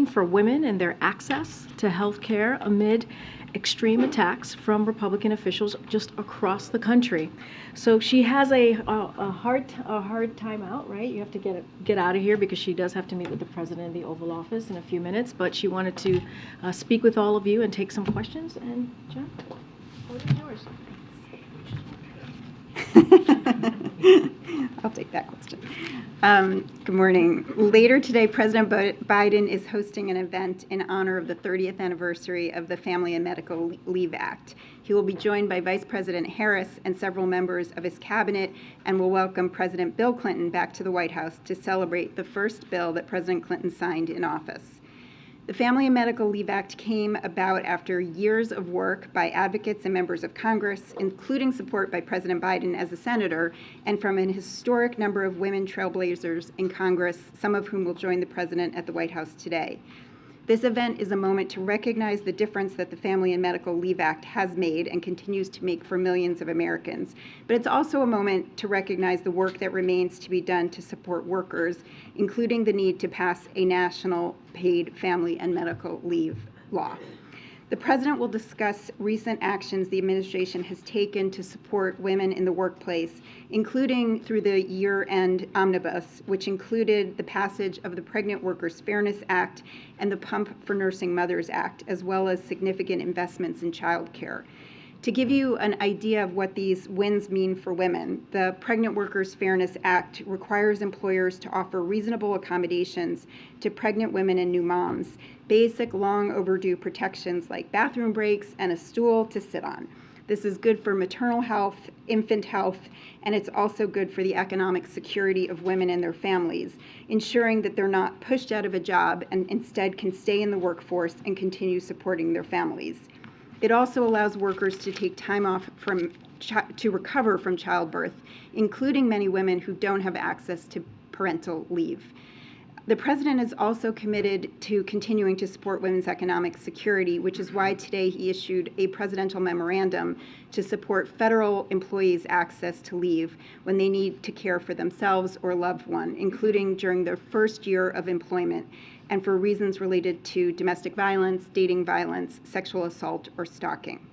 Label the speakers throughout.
Speaker 1: fighting for women and their access to health care amid extreme attacks from Republican officials just across the country. So she has a hard time out, right? You have to get out of here because she does have to meet with the president of the Oval Office in a few minutes. But she wanted to speak with all of you and take some questions. And Jen, what is yours?
Speaker 2: I'll take that question. Good morning. Later today, President Biden is hosting an event in honor of the 30th anniversary of the Family and Medical Leave Act. He will be joined by Vice President Harris and several members of his cabinet, and will welcome President Bill Clinton back to the White House to celebrate the first bill that President Clinton signed in office. The Family and Medical Leave Act came about after years of work by advocates and members of Congress, including support by President Biden as a senator, and from an historic number of women trailblazers in Congress, some of whom will join the president at the White House today. This event is a moment to recognize the difference that the Family and Medical Leave Act has made and continues to make for millions of Americans. But it's also a moment to recognize the work that remains to be done to support workers, including the need to pass a national paid family and medical leave law. The president will discuss recent actions the administration has taken to support women in the workplace, including through the year-end omnibus, which included the passage of the Pregnant Workers Fairness Act and the Pump for Nursing Mothers Act, as well as significant investments in child care. To give you an idea of what these wins mean for women, the Pregnant Workers Fairness Act requires employers to offer reasonable accommodations to pregnant women and new moms, basic long overdue protections like bathroom breaks and a stool to sit on. This is good for maternal health, infant health, and it's also good for the economic security of women and their families, ensuring that they're not pushed out of a job and instead can stay in the workforce and continue supporting their families. It also allows workers to take time off to recover from childbirth, including many women who don't have access to parental leave. The president is also committed to continuing to support women's economic security, which is why today he issued a presidential memorandum to support federal employees' access to leave when they need to care for themselves or loved one, including during their first year of employment, and for reasons related to domestic violence, dating violence, sexual assault, or stalking.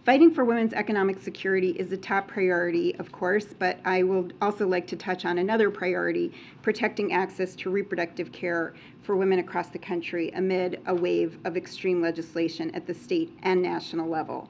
Speaker 2: Fighting for women's economic security is a top priority, of course, but I would also like to touch on another priority, protecting access to reproductive care for women across the country amid a wave of extreme legislation at the state and national level.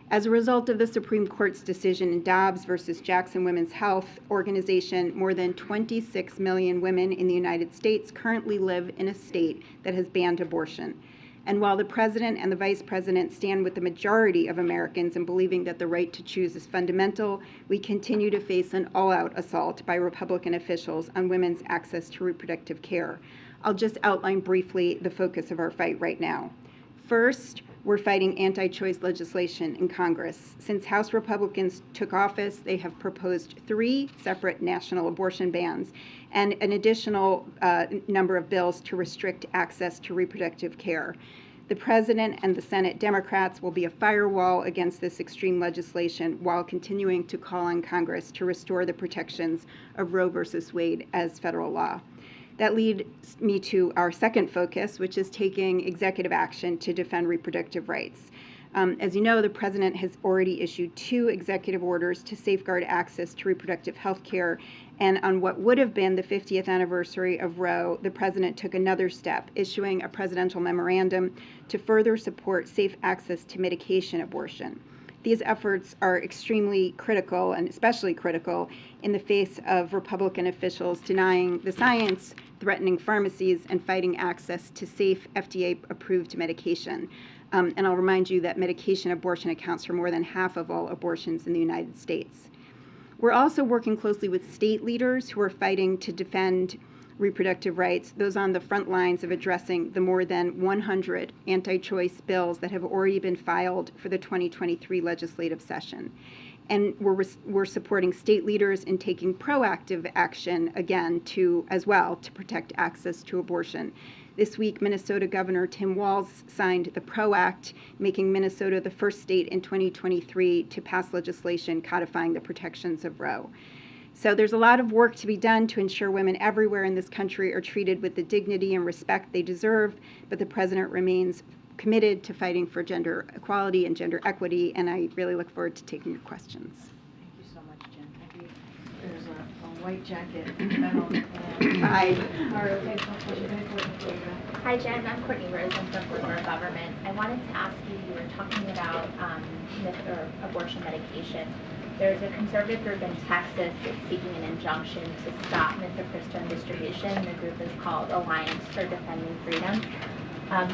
Speaker 2: As a result of the Supreme Court's decision in Dobbs versus Jackson Women's Health Organization, more than 26 million women in the United States currently live in a state that has banned abortion. And while the president and the vice president stand with the majority of Americans in believing that the right to choose is fundamental, we continue to face an all-out assault by Republican officials on women's access to reproductive care. I'll just outline briefly the focus of our fight right now. First, we're fighting anti-choice legislation in Congress. Since House Republicans took office, they have proposed 3 separate national abortion bans and an additional number of bills to restrict access to reproductive care. The president and the Senate Democrats will be a firewall against this extreme legislation while continuing to call on Congress to restore the protections of Roe versus Wade as federal law. That leads me to our second focus, which is taking executive action to defend reproductive rights. As you know, the president has already issued 2 executive orders to safeguard access to reproductive health care, and on what would have been the 50th anniversary of Roe, the president took another step, issuing a presidential memorandum to further support safe access to medication abortion. These efforts are extremely critical, and especially critical in the face of Republican officials denying the science, threatening pharmacies, and fighting access to safe FDA-approved medication. And I'll remind you that medication abortion accounts for more than half of all abortions in the United States. We're also working closely with state leaders who are fighting to defend reproductive rights, those on the front lines of addressing the more than 100 anti-choice bills that have already been filed for the 2023 legislative session. And we're supporting state leaders in taking proactive action, again, as well to protect access to abortion. This week, Minnesota Governor Tim Walz signed the PRO Act, making Minnesota the first state in 2023 to pass legislation codifying the protections of Roe. So there's a lot of work to be done to ensure women everywhere in this country are treated with the dignity and respect they deserve, but the president remains committed to fighting for gender equality and gender equity, and I really look forward to taking your questions.
Speaker 1: Thank you so much, Jen. Thank you. There's a white jacket.
Speaker 2: Hi.
Speaker 3: Hi, Jen. I'm Courtney Rose. I'm from Former Government. I wanted to ask you were talking about abortion medication. There's a conservative group in Texas that's seeking an injunction to stop mifepristone distribution. The group is called Alliance for Defending Freedom.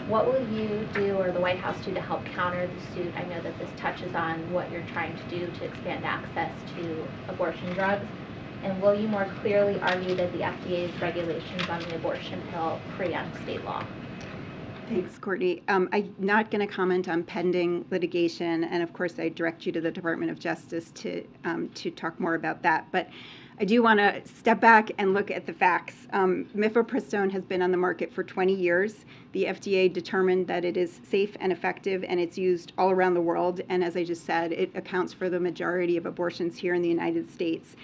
Speaker 3: What will you do or the White House do to help counter the suit? I know that this touches on what you're trying to do to expand access to abortion drugs. And will you more clearly argue that the FDA's regulations on the abortion pill preempt state law?
Speaker 2: Thanks, Courtney. I'm not going to comment on pending litigation, and of course I direct you to the Department of Justice to talk more about that. But I do want to step back and look at the facts. Mifepristone has been on the market for 20 years. The FDA determined that it is safe and effective, and it's used all around the world. And as I just said, it accounts for the majority of abortions here in the United States.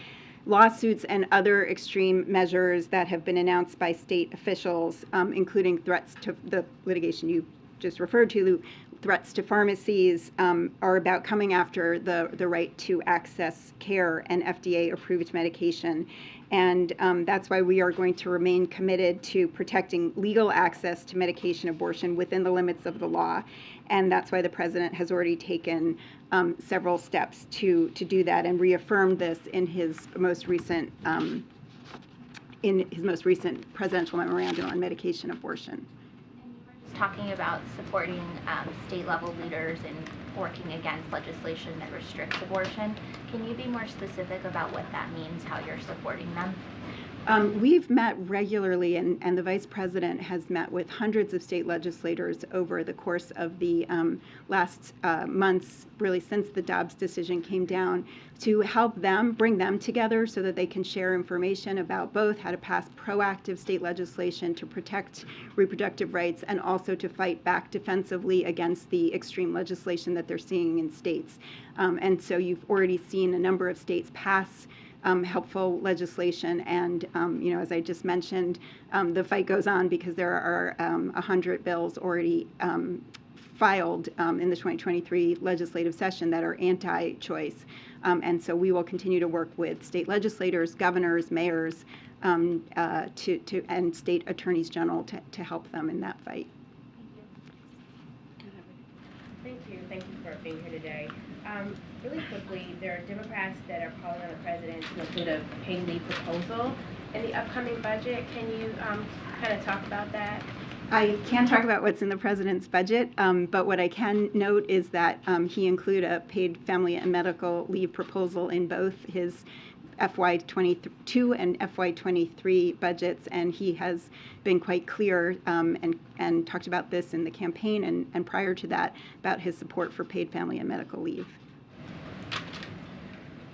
Speaker 2: Lawsuits and other extreme measures that have been announced by state officials, including threats to the litigation you just referred to, threats to pharmacies, are about coming after the right to access care and FDA-approved medication. And that's why we are going to remain committed to protecting legal access to medication abortion within the limits of the law. And that's why the president has already taken several steps to do that and reaffirmed this in his most recent presidential memorandum on medication abortion.
Speaker 3: Talking about supporting state-level leaders in working against legislation that restricts abortion. Can you be more specific about what that means, how you're supporting them?
Speaker 2: We've met regularly, and the Vice President has met with hundreds of state legislators over the course of the last months, really since the Dobbs decision came down, to help them, bring them together so that they can share information about both how to pass proactive state legislation to protect reproductive rights and also to fight back defensively against the extreme legislation that they're seeing in states. And so you've already seen a number of states pass helpful legislation, and as I just mentioned, the fight goes on because there are 100 bills already filed in the 2023 legislative session that are anti-choice, and so we will continue to work with state legislators, governors, mayors, and state attorneys general to help them in that fight.
Speaker 4: Thank you. Thank you for being here today. Really quickly, there are Democrats that are calling on the president to include a paid leave proposal in the upcoming budget. Can you kind of talk about that?
Speaker 2: I can't talk about what's in the president's budget, but what I can note is that he included a paid family and medical leave proposal in both his FY22 and FY23 budgets, and he has been quite clear and talked about this in the campaign and prior to that about his support for paid family and medical leave.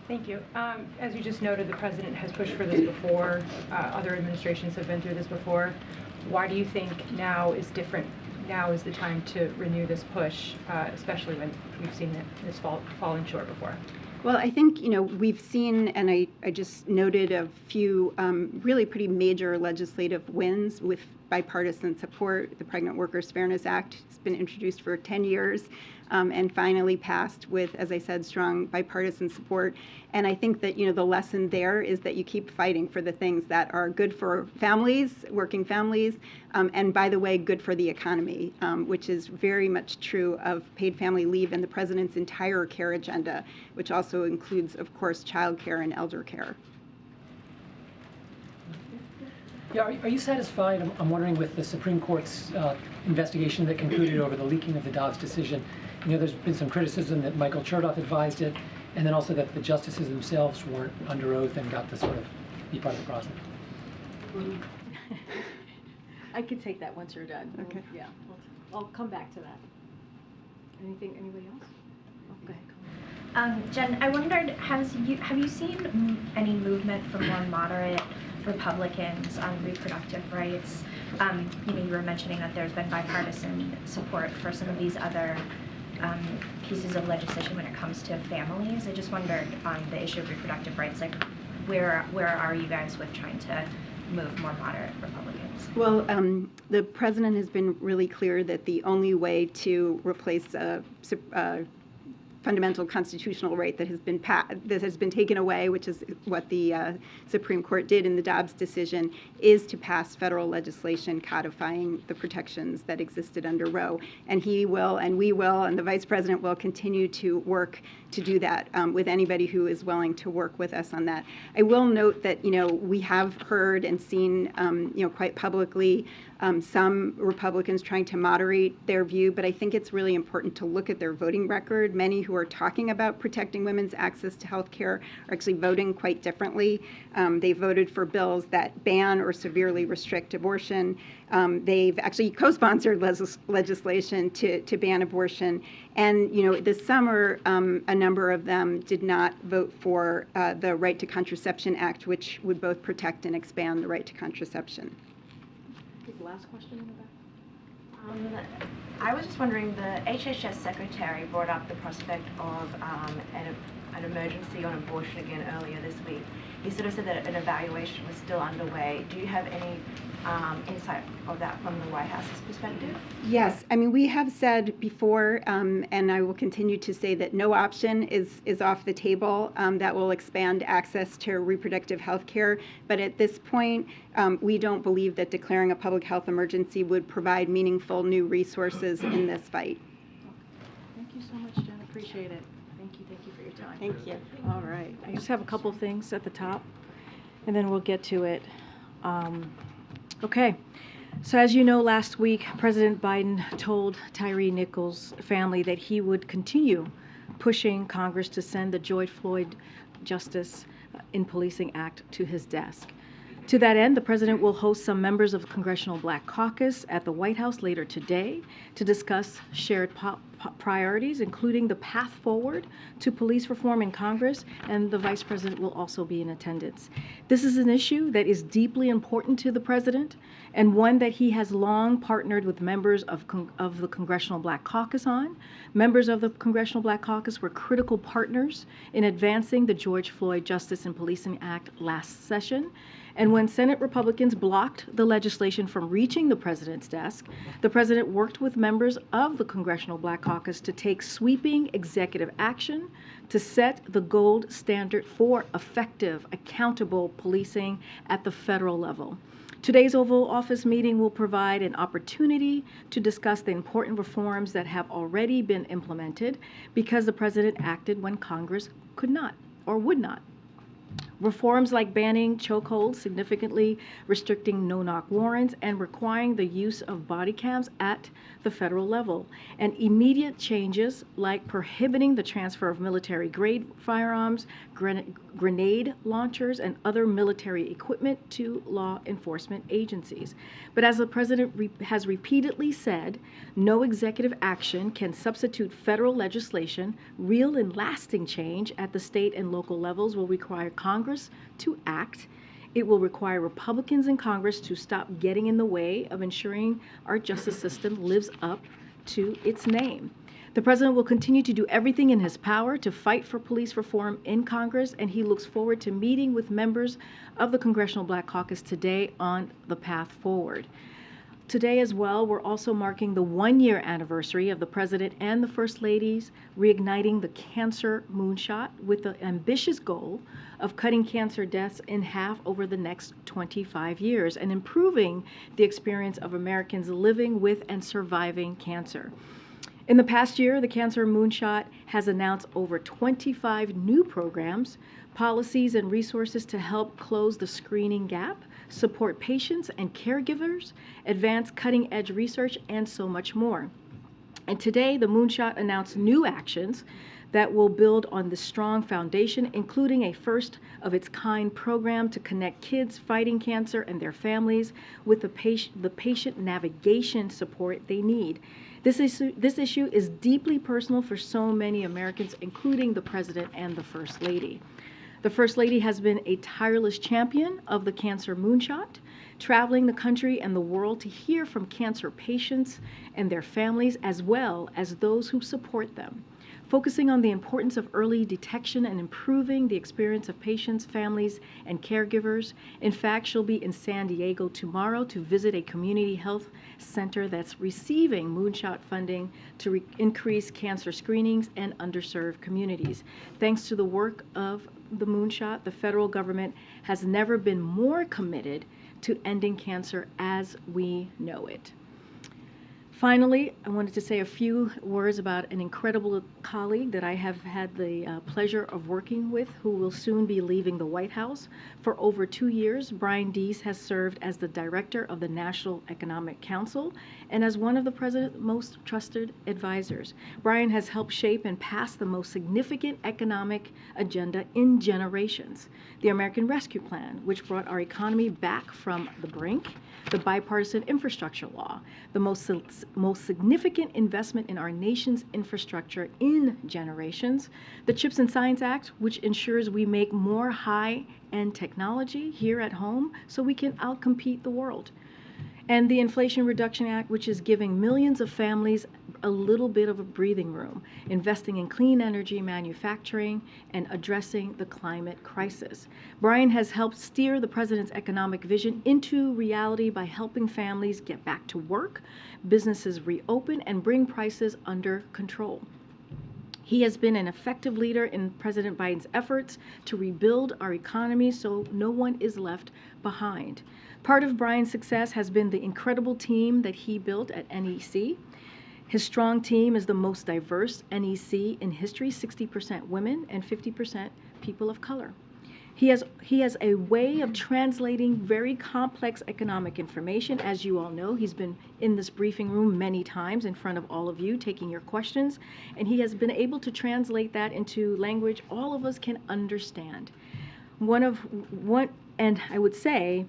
Speaker 5: Thank you. As you just noted, the president has pushed for this before. Other administrations have been through this before. Why do you think now is different? Now is the time to renew this push, especially when we've seen this falling short before?
Speaker 2: Well, I think, we've seen, and I just noted a few really pretty major legislative wins with bipartisan support. The Pregnant Workers Fairness Act has been introduced for 10 years and finally passed with, as I said, strong bipartisan support. And I think that, the lesson there is that you keep fighting for the things that are good for families, working families, and by the way, good for the economy, which is very much true of paid family leave and the president's entire care agenda, which also includes, of course, child care and elder care.
Speaker 6: Yeah, are you satisfied, I'm wondering, with the Supreme Court's investigation that concluded over the leaking of the Dobbs decision? There's been some criticism that Michael Chertoff advised it, and then also that the justices themselves weren't under oath and got to sort of be part of the process.
Speaker 1: I could take that once you're done.
Speaker 2: Okay.
Speaker 1: Yeah, I'll come back to that. Anybody else? Oh, go ahead.
Speaker 3: Jen, I wondered, have you seen any movement from more moderate Republicans on reproductive rights? You were mentioning that there's been bipartisan support for some of these other pieces of legislation when it comes to families. I just wondered on the issue of reproductive rights, like
Speaker 7: where are you guys with trying to move more moderate Republicans?
Speaker 2: Well, the president has been really clear that the only way to replace a fundamental constitutional right that has been taken away, which is what the Supreme Court did in the Dobbs decision, is to pass federal legislation codifying the protections that existed under Roe. And he will, and we will, and the vice president will continue to work to do that with anybody who is willing to work with us on that. I will note that, we have heard and seen, quite publicly some Republicans trying to moderate their view, but I think it's really important to look at their voting record. Many who are talking about protecting women's access to health care are actually voting quite differently. They voted for bills that ban or severely restrict abortion. They've actually co-sponsored legislation to ban abortion. And, this summer, a number of them did not vote for the Right to Contraception Act, which would both protect and expand the right to contraception.
Speaker 1: Last question in the back.
Speaker 8: I was just wondering, the HHS secretary brought up the prospect of an emergency on abortion again earlier this week. He sort of said that an evaluation was still underway. Do you have any insight of that from the White House's perspective?
Speaker 2: Yes, we have said before, and I will continue to say that no option is off the table that will expand access to reproductive health care. But at this point, we don't believe that declaring a public health emergency would provide meaningful new resources in this fight.
Speaker 1: Thank you so much, Jen. Appreciate it. Thank you for your time.
Speaker 2: Thank you.
Speaker 1: All right. I just have a couple things at the top, and then we'll get to it. Okay. So as you know, last week, President Biden told Tyree Nichols' family that he would continue pushing Congress to send the George Floyd Justice in Policing Act to his desk. To that end, the president will host some members of the Congressional Black Caucus at the White House later today to discuss shared priorities, including the path forward to police reform in Congress, and the vice president will also be in attendance. This is an issue that is deeply important to the president and one that he has long partnered with members of the Congressional Black Caucus on. Members of the Congressional Black Caucus were critical partners in advancing the George Floyd Justice and Policing Act last session. And when Senate Republicans blocked the legislation from reaching the president's desk, the president worked with members of the Congressional Black Caucus to take sweeping executive action to set the gold standard for effective, accountable policing at the federal level. Today's Oval Office meeting will provide an opportunity to discuss the important reforms that have already been implemented because the president acted when Congress could not or would not. Reforms like banning chokeholds, significantly restricting no-knock warrants, and requiring the use of body cams at the federal level, and immediate changes like prohibiting the transfer of military-grade firearms, grenade launchers, and other military equipment to law enforcement agencies. But as the president has repeatedly said, no executive action can substitute federal legislation. Real and lasting change at the state and local levels will require Congress to act. It will require Republicans in Congress to stop getting in the way of ensuring our justice system lives up to its name. The president will continue to do everything in his power to fight for police reform in Congress, and he looks forward to meeting with members of the Congressional Black Caucus today on the path forward. Today as well, we're also marking the one-year anniversary of the President and the First Ladies reigniting the cancer moonshot with the ambitious goal of cutting cancer deaths in half over the next 25 years and improving the experience of Americans living with and surviving cancer. In the past year, the Cancer Moonshot has announced over 25 new programs, policies, and resources to help close the screening gap, support patients and caregivers, advance cutting-edge research, and so much more. And today, the Moonshot announced new actions that will build on this strong foundation, including a first-of-its-kind program to connect kids fighting cancer and their families with the patient navigation support they need. This issue is deeply personal for so many Americans, including the President and the First Lady. The First Lady has been a tireless champion of the cancer moonshot, traveling the country and the world to hear from cancer patients and their families, as well as those who support them, focusing on the importance of early detection and improving the experience of patients, families, and caregivers. In fact, she'll be in San Diego tomorrow to visit a community health center that's receiving moonshot funding to increase cancer screenings in underserved communities. Thanks to the work of the moonshot, the federal government has never been more committed to ending cancer as we know it. Finally, I wanted to say a few words about an incredible colleague that I have had the pleasure of working with, who will soon be leaving the White House. For over 2 years, Brian Deese has served as the director of the National Economic Council and as one of the president's most trusted advisors. Brian has helped shape and pass the most significant economic agenda in generations: the American Rescue Plan, which brought our economy back from the brink; the bipartisan infrastructure law, the most significant investment in our nation's infrastructure in generations; the CHIPS and Science Act, which ensures we make more high-end technology here at home so we can outcompete the world; and the Inflation Reduction Act, which is giving millions of families a little bit of a breathing room, investing in clean energy manufacturing and addressing the climate crisis. Brian has helped steer the president's economic vision into reality by helping families get back to work, businesses reopen, and bring prices under control. He has been an effective leader in President Biden's efforts to rebuild our economy so no one is left behind. Part of Brian's success has been the incredible team that he built at NEC. His strong team is the most diverse NEC in history, 60% women and 50% people of color. He has a way of translating very complex economic information. As you all know, he's been in this briefing room many times in front of all of you, taking your questions, and he has been able to translate that into language all of us can understand. And I would say,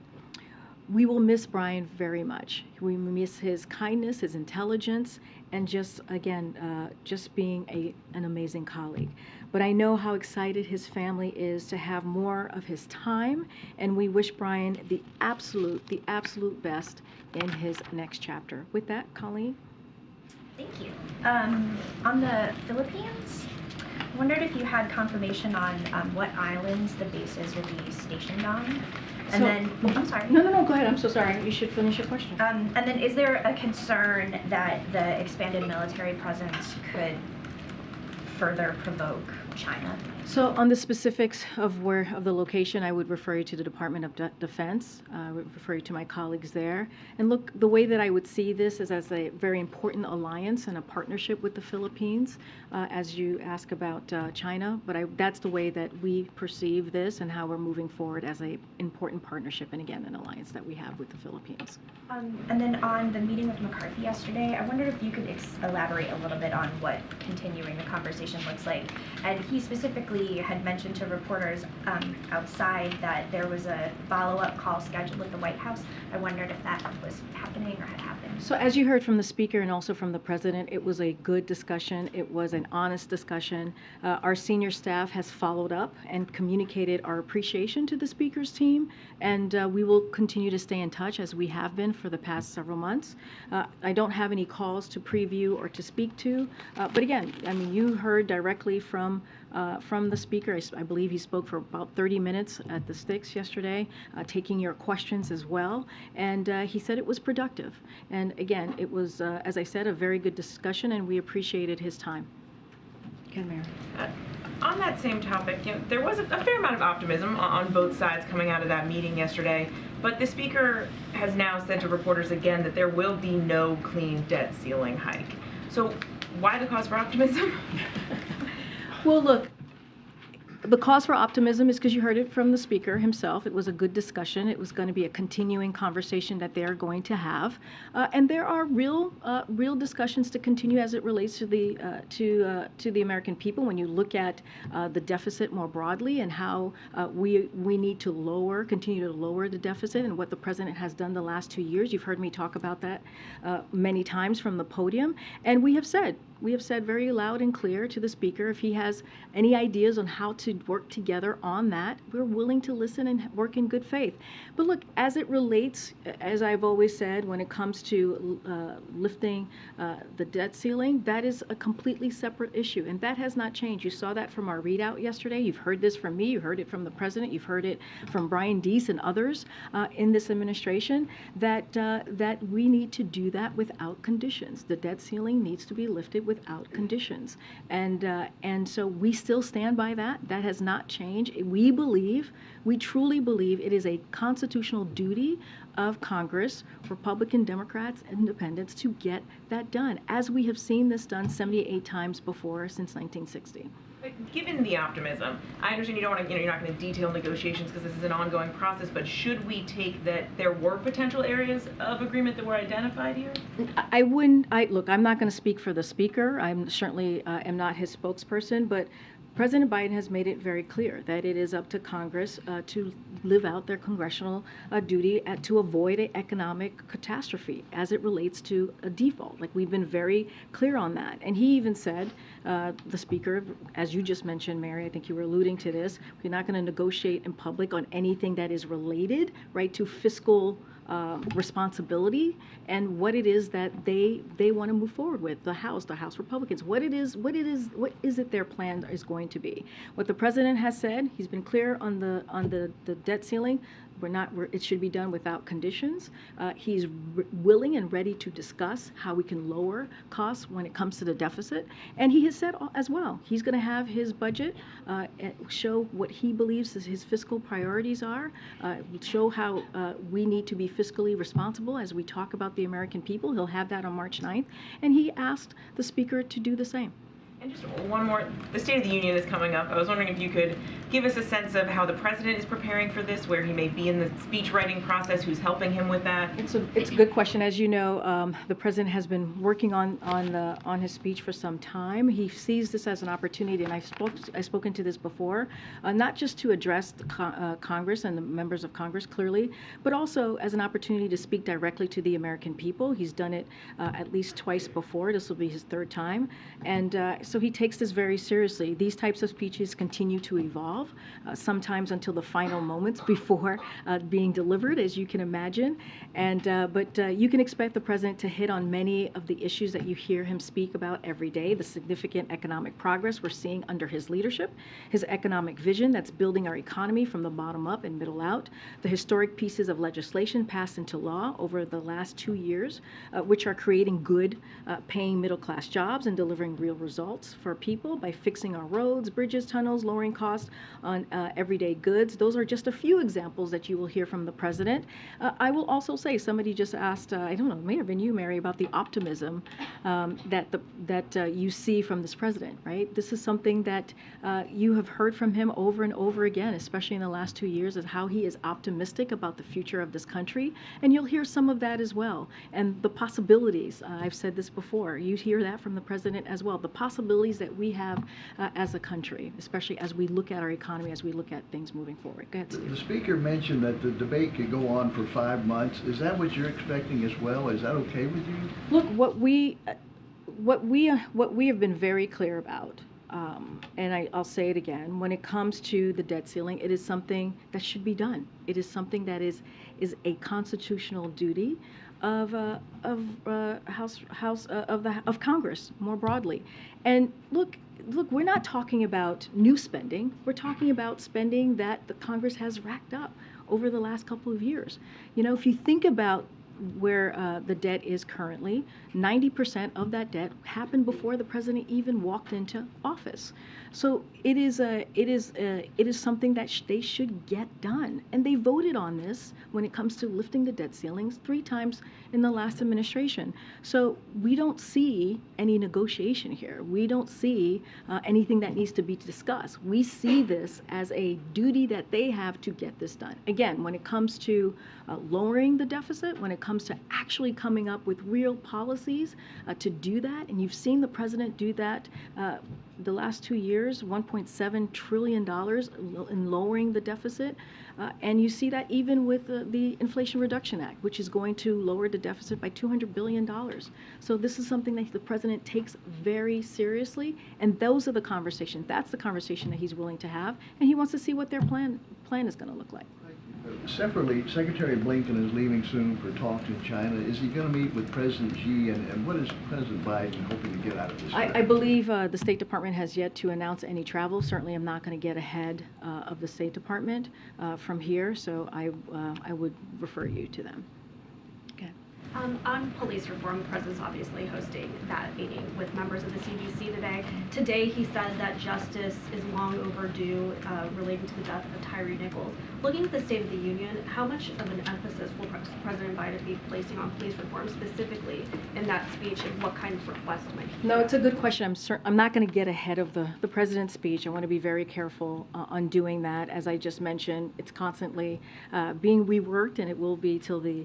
Speaker 1: we will miss Brian very much. We miss his kindness, his intelligence, and just, again, just being an amazing colleague. But I know how excited his family is to have more of his time, and we wish Brian the absolute best in his next chapter. With that, Colleen?
Speaker 3: Thank you. On the Philippines, I wondered if you had confirmation on what islands the bases will be stationed on. And then, I'm sorry.
Speaker 1: No, go ahead. I'm so sorry. You should finish your question.
Speaker 3: And then is there a concern that the expanded military presence could further provoke China?
Speaker 1: So on the specifics of the location, I would refer you to the Department of Defense. I would refer you to my colleagues there. And look, the way that I would see this is as a very important alliance and a partnership with the Philippines, as you ask about China. But that's the way that we perceive this and how we're moving forward as an important partnership and, again, an alliance that we have with the Philippines.
Speaker 3: And then on the meeting with McCarthy yesterday, I wondered if you could elaborate a little bit on what continuing the conversation looks like. And he specifically had mentioned to reporters outside that there was a follow-up call scheduled with the White House. I wondered if that was happening or had happened.
Speaker 1: So as you heard from the speaker and also from the president, it was a good discussion. It was an honest discussion. Our senior staff has followed up and communicated our appreciation to the speaker's team, and we will continue to stay in touch as we have been for the past several months. I don't have any calls to preview or to speak to, but again, I mean, you heard directly from the speaker. I believe he spoke for about 30 minutes at the Sticks yesterday, taking your questions as well, and he said it was productive. And again, it was, as I said, a very good discussion, and we appreciated his time. Ken Mayer.
Speaker 9: On that same topic, there was a fair amount of optimism on both sides coming out of that meeting yesterday, but the speaker has now said to reporters again that there will be no clean debt ceiling hike. So why the cause for optimism?
Speaker 1: Well, look, the cause for optimism is because you heard it from the speaker himself. It was a good discussion. It was going to be a continuing conversation that they're going to have, and there are real discussions to continue as it relates to the American people. When you look at the deficit more broadly and how we need to continue to lower the deficit, and what the president has done the last 2 years, you've heard me talk about that many times from the podium, and we have said very loud and clear to the speaker if he has any ideas on how to should work together on that. We're willing to listen and work in good faith. But look, as it relates, as I've always said, when it comes to lifting the debt ceiling, that is a completely separate issue, and that has not changed. You saw that from our readout yesterday. You've heard this from me. You heard it from the president. You've heard it from Brian Deese and others in this administration, that we need to do that without conditions. The debt ceiling needs to be lifted without conditions, and so we still stand by that. That has not changed. We truly believe it is a constitutional duty of Congress, Republican, Democrats, Independents, to get that done, as we have seen this done 78 times before since 1960.
Speaker 9: But given the optimism, I understand you don't want to, you're not going to detail negotiations because this is an ongoing process, but should we take that there were potential areas of agreement that were identified here?
Speaker 1: Look, I'm not going to speak for the speaker. I'm certainly am not his spokesperson, but President Biden has made it very clear that it is up to Congress to live out their congressional duty to avoid an economic catastrophe as it relates to a default. Like, we've been very clear on that. And he even said, the speaker, as you just mentioned, Mary, I think you were alluding to this, we're not going to negotiate in public on anything that is related, right, to fiscal responsibility and what it is that they want to move forward with, the House Republicans, what is it their plan is going to be. What the president has said, he's been clear on the debt ceiling. It should be done without conditions. He's willing and ready to discuss how we can lower costs when it comes to the deficit. And he has said as well, he's going to have his budget show what he believes his fiscal priorities are, show how we need to be fiscally responsible as we talk about the American people. He'll have that on March 9th. And he asked the speaker to do the same.
Speaker 9: And just one more, the State of the Union is coming up. I was wondering if you could give us a sense of how the president is preparing for this, where he may be in the speech writing process, who's helping him with that.
Speaker 1: It's a good question. As you know, the president has been working on his speech for some time. He sees this as an opportunity, and I've spoken to this before, not just to address the Congress and the members of Congress clearly, but also as an opportunity to speak directly to the American people. He's done it at least twice before. This will be his third time, and so he takes this very seriously. These types of speeches continue to evolve, sometimes until the final moments before being delivered, as you can imagine. But you can expect the president to hit on many of the issues that you hear him speak about every day, the significant economic progress we're seeing under his leadership, his economic vision that's building our economy from the bottom up and middle out, the historic pieces of legislation passed into law over the last 2 years, which are creating good paying middle-class jobs and delivering real results for people by fixing our roads, bridges, tunnels, lowering costs on everyday goods. Those are just a few examples that you will hear from the president. I will also say, somebody just asked, I don't know, it may have been you, Mary, about the optimism that you see from this president, right? This is something that you have heard from him over and over again, especially in the last 2 years, is how he is optimistic about the future of this country. And you'll hear some of that as well. And the possibilities, I've said this before, you hear that from the president as well, the possibilities that we have as a country, especially as we look at our economy, as we look at things moving forward. Go ahead, Steve.
Speaker 10: The speaker mentioned that the debate could go on for 5 months. Is that what you're expecting as well? Is that okay with you?
Speaker 1: Look, what we have been very clear about, and I'll say it again, when it comes to the debt ceiling, it is something that should be done. It is something that is a constitutional duty of Congress more broadly. And look, we're not talking about new spending. We're talking about spending that the Congress has racked up over the last couple of years. You know, if you think about where the debt is currently, 90% of that debt happened before the president even walked into office. So it is something that they should get done. And they voted on this when it comes to lifting the debt ceilings 3 times in the last administration. So we don't see any negotiation here. We don't see anything that needs to be discussed. We see this as a duty that they have to get this done. Again, when it comes to lowering the deficit, when it comes to actually coming up with real policies to do that, and you've seen the president do that the last 2 years, $1.7 trillion in lowering the deficit. And you see that even with the Inflation Reduction Act, which is going to lower the deficit by $200 billion. So this is something that the president takes very seriously, and those are the conversations. That's the conversation that he's willing to have, and he wants to see what their plan is going to look like.
Speaker 10: Separately, Secretary Blinken is leaving soon for talks in China. Is he going to meet with President Xi, and what is President Biden hoping to get out of this?
Speaker 1: I believe the State Department has yet to announce any travel. Certainly, I'm not going to get ahead of the State Department from here, so I would refer you to them. Okay.
Speaker 11: On police reform, the president's obviously hosting that meeting with members of the CBC today. Today, he said that justice is long overdue relating to the death of Tyree Nichols. Looking at the State of the Union, how much of an emphasis will President Biden be placing on police reform specifically in that speech, and what kind of requests might he
Speaker 1: No, it's a good question. I'm not going to get ahead of the president's speech. I want to be very careful on doing that. As I just mentioned, it's constantly being reworked, and it will be till the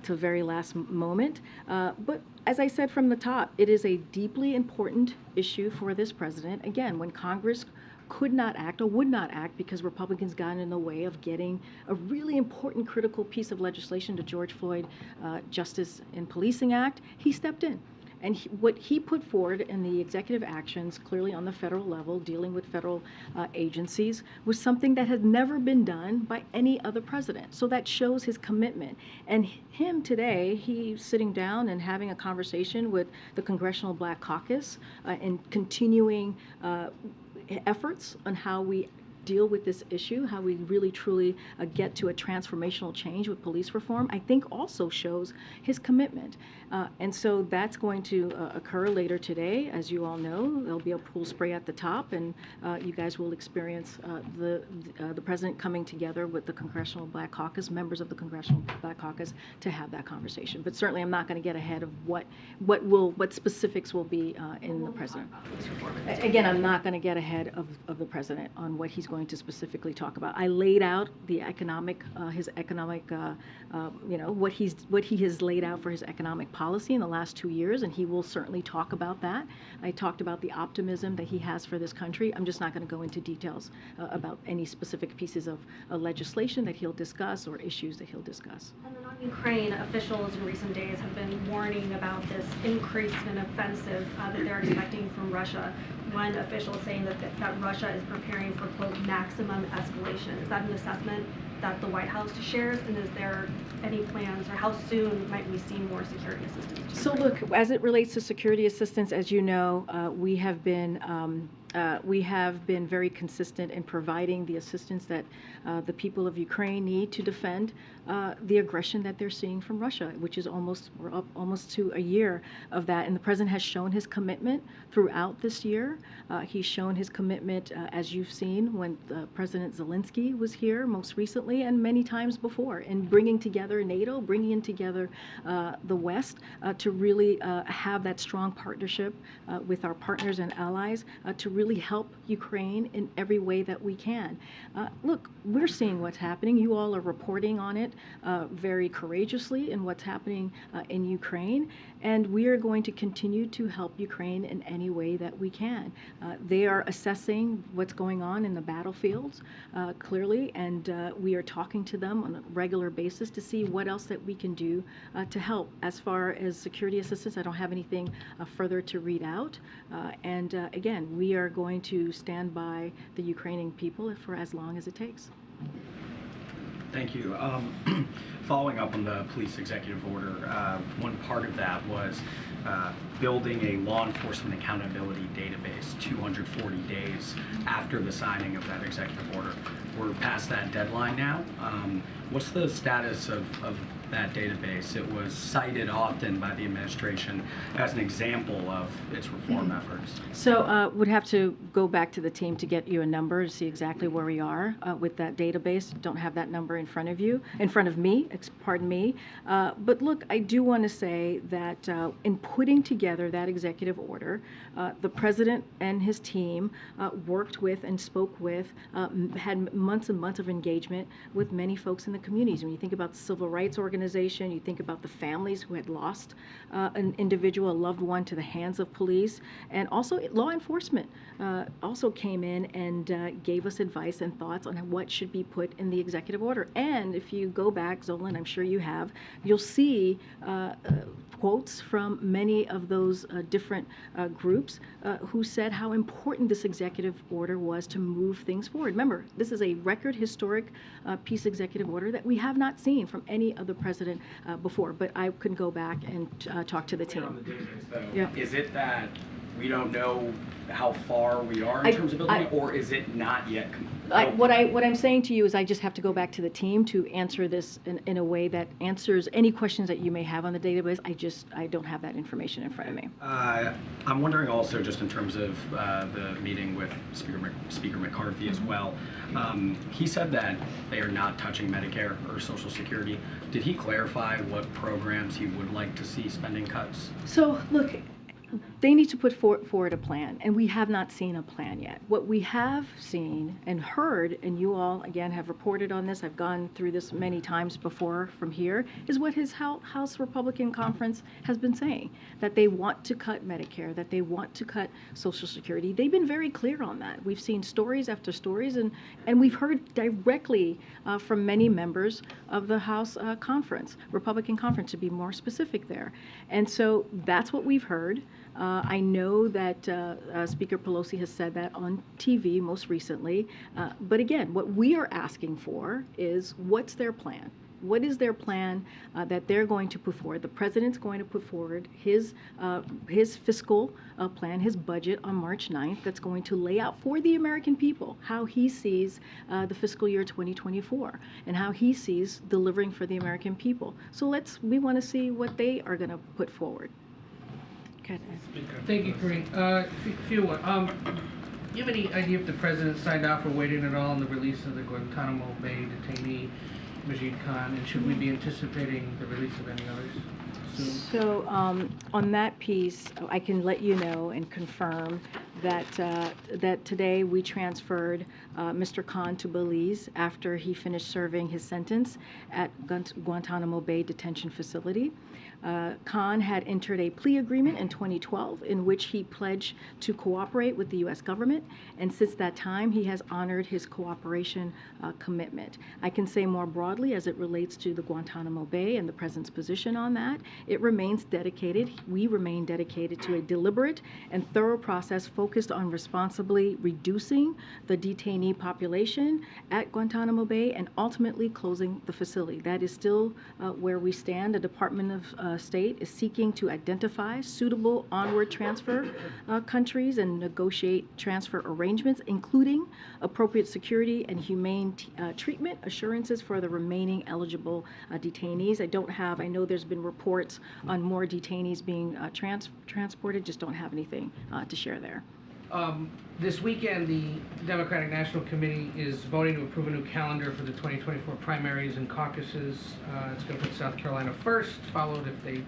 Speaker 1: very last moment. But as I said from the top, it is a deeply important issue for this president. Again, when Congress could not act or would not act because Republicans got in the way of getting a really important critical piece of legislation, the George Floyd Justice in Policing Act, he stepped in. And what he put forward in the executive actions, clearly on the federal level, dealing with federal agencies, was something that had never been done by any other president. So that shows his commitment. And him today, he's sitting down and having a conversation with the Congressional Black Caucus and continuing efforts on how we deal with this issue, how we really truly get to a transformational change with police reform, I think also shows his commitment. And so that's going to occur later today. As you all know, there'll be a pool spray at the top, and you guys will experience the president coming together with the Congressional Black Caucus, members of the Congressional Black Caucus, to have that conversation. But certainly I'm not going to get ahead of what specifics will be in the president. Again, I'm not going to get ahead of the president on what he's going to specifically talk about. I laid out the economic, what he has laid out for his economic policy in the last 2 years, and he will certainly talk about that. I talked about the optimism that he has for this country. I'm just not going to go into details about any specific pieces of legislation that he'll discuss or issues that he'll discuss.
Speaker 11: And then on Ukraine, officials in recent days have been warning about this increase in offensive that they're expecting from Russia. One official is saying that Russia is preparing for, quote, maximum escalation. Is that an assessment that the White House shares, and is there any plans, or how soon might we see more security assistance?
Speaker 1: So look, as it relates to security assistance, as you know, we have been very consistent in providing the assistance that the people of Ukraine need to defend the aggression that they're seeing from Russia, which is we're up almost to a year of that. And the president has shown his commitment throughout this year. He's shown his commitment, as you've seen, when President Zelensky was here most recently and many times before, in bringing together NATO, bringing together the West to really have that strong partnership with our partners and allies to really help Ukraine in every way that we can. Look, we're seeing what's happening. You all are reporting on it very courageously in what's happening in Ukraine, and we are going to continue to help Ukraine in any way that we can. They are assessing what's going on in the battlefields clearly, and we are talking to them on a regular basis to see what else that we can do to help. As far as security assistance, I don't have anything further to read out. And again, we are going to stand by the Ukrainian people for as long as it takes.
Speaker 12: Thank you. Following up on the police executive order, one part of that was building a law enforcement accountability database 240 days after the signing of that executive order. We're past that deadline now. What's the status of that database? It was cited often by the administration as an example of its reform efforts.
Speaker 1: So would have to go back to the team to get you a number to see exactly where we are with that database. Don't have that number in front of me, pardon me. But look, I do want to say that in putting together that executive order, the president and his team worked with and spoke with, had months and months of engagement with many folks in the communities. When you think about the civil rights organizations, organization. You think about the families who had lost an individual, a loved one, to the hands of police. And also law enforcement also came in and gave us advice and thoughts on what should be put in the executive order. And if you go back, Zolan, I'm sure you have, you'll see quotes from many of those different groups who said how important this executive order was to move things forward. Remember, this is a record historic peace executive order that we have not seen from any other president before, but I can go back and talk to the team.
Speaker 12: On the database, though,
Speaker 1: Yeah.
Speaker 12: is it that we don't know how far we are in terms of building it, or is it not yet
Speaker 1: what I'm saying to you is I just have to go back to the team to answer this in a way that answers any questions that you may have on the database. I don't have that information in front of me.
Speaker 12: I'm wondering also, just in terms of the meeting with Speaker McCarthy as well, he said that they are not touching Medicare or Social Security. Did he clarify what programs he would like to see spending cuts?
Speaker 1: So, look, they need to put forward a plan, and we have not seen a plan yet. What we have seen and heard, and you all, again, have reported on this, I've gone through this many times before from here, is what his House Republican Conference has been saying, that they want to cut Medicare, that they want to cut Social Security. They've been very clear on that. We've seen stories after stories, and we've heard directly from many members of the House Conference, Republican Conference, to be more specific there. And so that's what we've heard. I know that Speaker Pelosi has said that on TV most recently. But again, what we are asking for is, what's their plan? What is their plan that they're going to put forward? The president's going to put forward his fiscal plan, his budget on March 9th, that's going to lay out for the American people how he sees the fiscal year 2024 and how he sees delivering for the American people. So we want to see what they are going to put forward.
Speaker 13: Thank you, Karine. Few one. Do you have any idea if the president signed off or waited at all on the release of the Guantanamo Bay detainee, Majid Khan, and should we be anticipating the release of any others soon?
Speaker 1: So on that piece, I can let you know and confirm that that today we transferred Mr. Khan to Belize after he finished serving his sentence at Guantanamo Bay Detention Facility. Khan had entered a plea agreement in 2012 in which he pledged to cooperate with the U.S. government, and since that time he has honored his cooperation commitment. I can say more broadly as it relates to the Guantanamo Bay and the president's position on that, it remains dedicated, we remain dedicated to a deliberate and thorough process focused on responsibly reducing the detainee population at Guantanamo Bay and ultimately closing the facility. That is still where we stand. The Department of State is seeking to identify suitable onward transfer countries and negotiate transfer arrangements, including appropriate security and humane treatment assurances for the remaining eligible detainees. I know there's been reports on more detainees being transported, just don't have anything to share there.
Speaker 13: This weekend, the Democratic National Committee is voting to approve a new calendar for the 2024 primaries and caucuses. It's going to put South Carolina first, followed, if they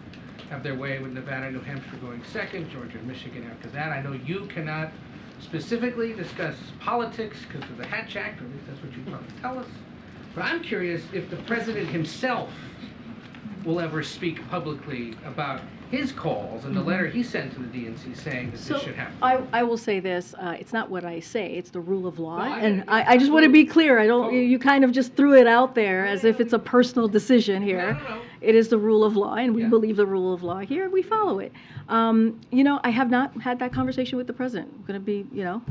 Speaker 13: have their way, with Nevada, New Hampshire going second, Georgia and Michigan after that. I know you cannot specifically discuss politics because of the Hatch Act, or at least that's what you probably tell us. But I'm curious if the president himself will ever speak publicly about his calls and the letter he sent to the DNC saying that this should happen.
Speaker 1: I will say this, it's not what I say, it's the rule of law.
Speaker 13: No,
Speaker 1: and I just want to be clear, you kind of just threw it out there as if it's a personal decision here.
Speaker 13: No.
Speaker 1: It is the rule of law, and we believe the rule of law here, we follow it. I have not had that conversation with the president. I'm going to be,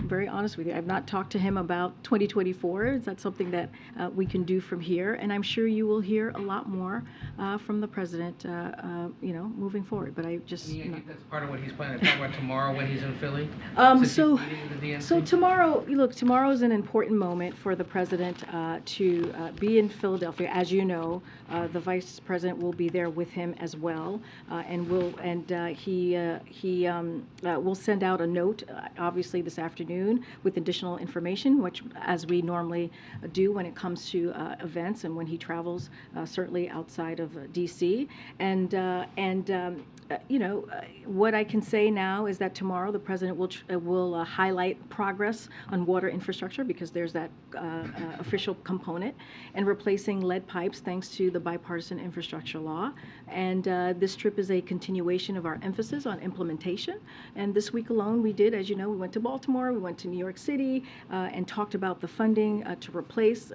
Speaker 1: very honest with you. I've not talked to him about 2024. Is that something that we can do from here? And I'm sure you will hear a lot more from the president, moving forward. But I just...
Speaker 13: And you think that's part of what he's planning to talk about tomorrow when he's in Philly?
Speaker 1: So tomorrow, tomorrow is an important moment for the president to be in Philadelphia. As you know, the vice president will be there with him as well, he will send out a note, obviously this afternoon, with additional information, which, as we normally do when it comes to events and when he travels, certainly outside of D.C. what I can say now is that tomorrow the president will highlight progress on water infrastructure, because there's that official component, and replacing lead pipes thanks to the bipartisan infrastructure law. And this trip is a continuation of our emphasis on implementation. And this week alone, we did, as you know, we went to Baltimore, we went to New York City, and talked about the funding to replace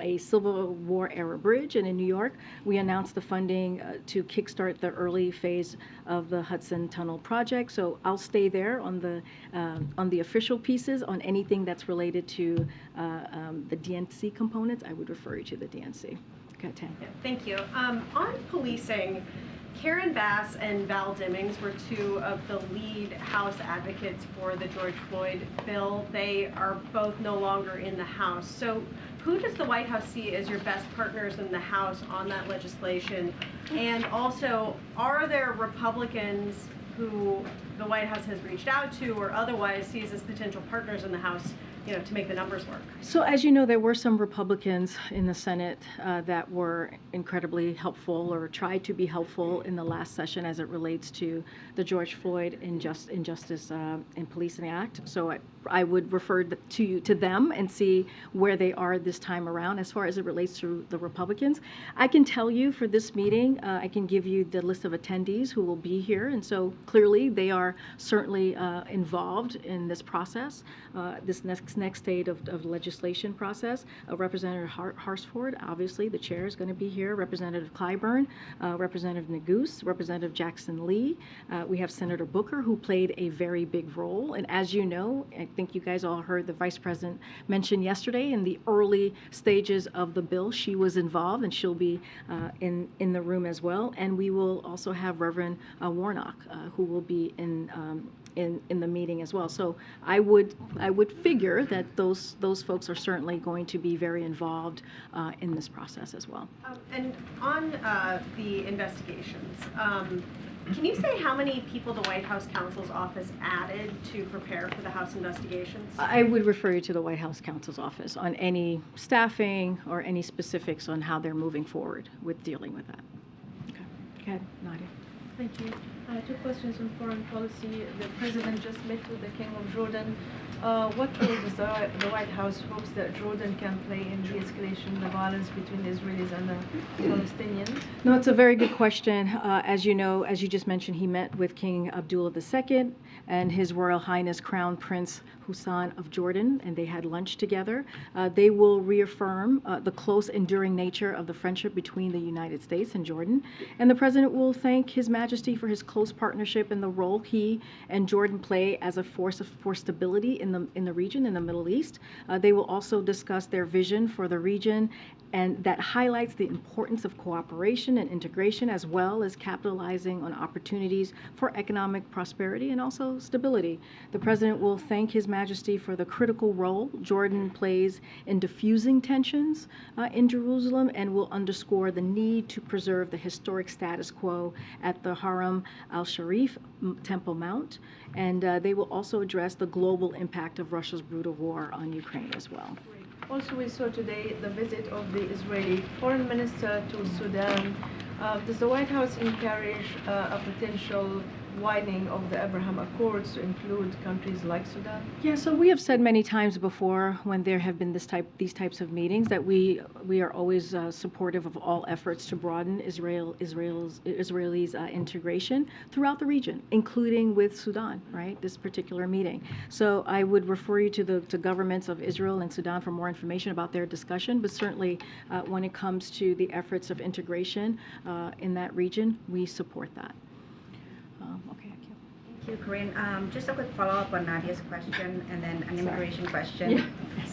Speaker 1: a Civil War era bridge. And in New York, we announced the funding to kickstart the early phase of the Hudson Tunnel project. So I'll stay there on the official pieces. On anything that's related to the DNC components, I would refer you to the DNC. Okay, Tam.
Speaker 11: Yeah, thank you. On policing, Karen Bass and Val Demings were two of the lead House advocates for the George Floyd bill. They are both no longer in the House. So who does the White House see as your best partners in the House on that legislation? And also, are there Republicans who the White House has reached out to or otherwise sees as potential partners in the House, to make the numbers work?
Speaker 1: So as you know, there were some Republicans in the Senate that were incredibly helpful or tried to be helpful in the last session as it relates to the George Floyd Injustice in Policing Act. So I would refer to them and see where they are this time around as far as it relates to the Republicans. I can tell you for this meeting, I can give you the list of attendees who will be here, and so clearly they are certainly involved in this process, this next stage of legislation process. Representative Harsford, obviously the chair, is going to be here. Representative Clyburn, Representative Neguse, Representative Jackson Lee. We have Senator Booker, who played a very big role. And as you know, I think you guys all heard the Vice President mention yesterday in the early stages of the bill, she was involved, and she'll be in the room as well. And we will also have Reverend Warnock, who will be in the meeting as well. So I would figure that those folks are certainly going to be very involved in this process as well.
Speaker 11: And on the investigations, can you say how many people the White House counsel's office added to prepare for the House investigations?
Speaker 1: I would refer you to the White House counsel's office on any staffing or any specifics on how they're moving forward with dealing with that. Okay. Go ahead, Nadia.
Speaker 14: Thank you. Two questions on foreign policy. The President just met with the King of Jordan. What role does the White House hopes that Jordan can play in de-escalation of the violence between the Israelis and the Palestinians?
Speaker 1: No, it's a very good question. As you know, as you just mentioned, he met with King Abdullah II and His Royal Highness Crown Prince Hussein of Jordan, and they had lunch together. They will reaffirm the close, enduring nature of the friendship between the United States and Jordan. And the President will thank His Majesty for his close partnership and the role he and Jordan play as a force for stability in the region, in the Middle East. They will also discuss their vision for the region, and that highlights the importance of cooperation and integration, as well as capitalizing on opportunities for economic prosperity and also stability. The President will thank His Majesty for the critical role Jordan plays in diffusing tensions in Jerusalem, and will underscore the need to preserve the historic status quo at the Haram al-Sharif Temple Mount. And they will also address the global impact of Russia's brutal war on Ukraine as well.
Speaker 14: Also, we saw today the visit of the Israeli Foreign Minister to Sudan. Does the White House encourage a potential widening of the Abraham Accords to include countries like Sudan?
Speaker 1: Yeah, so we have said many times before when there have been these types of meetings that we are always supportive of all efforts to broaden Israel's integration throughout the region, including with Sudan, right? This particular meeting. So I would refer you to the governments of Israel and Sudan for more information about their discussion. But certainly, when it comes to the efforts of integration in that region, we support that. Okay,
Speaker 15: Thank you, Karine. Just a quick follow-up on Nadia's question and then an immigration question.
Speaker 1: Yeah.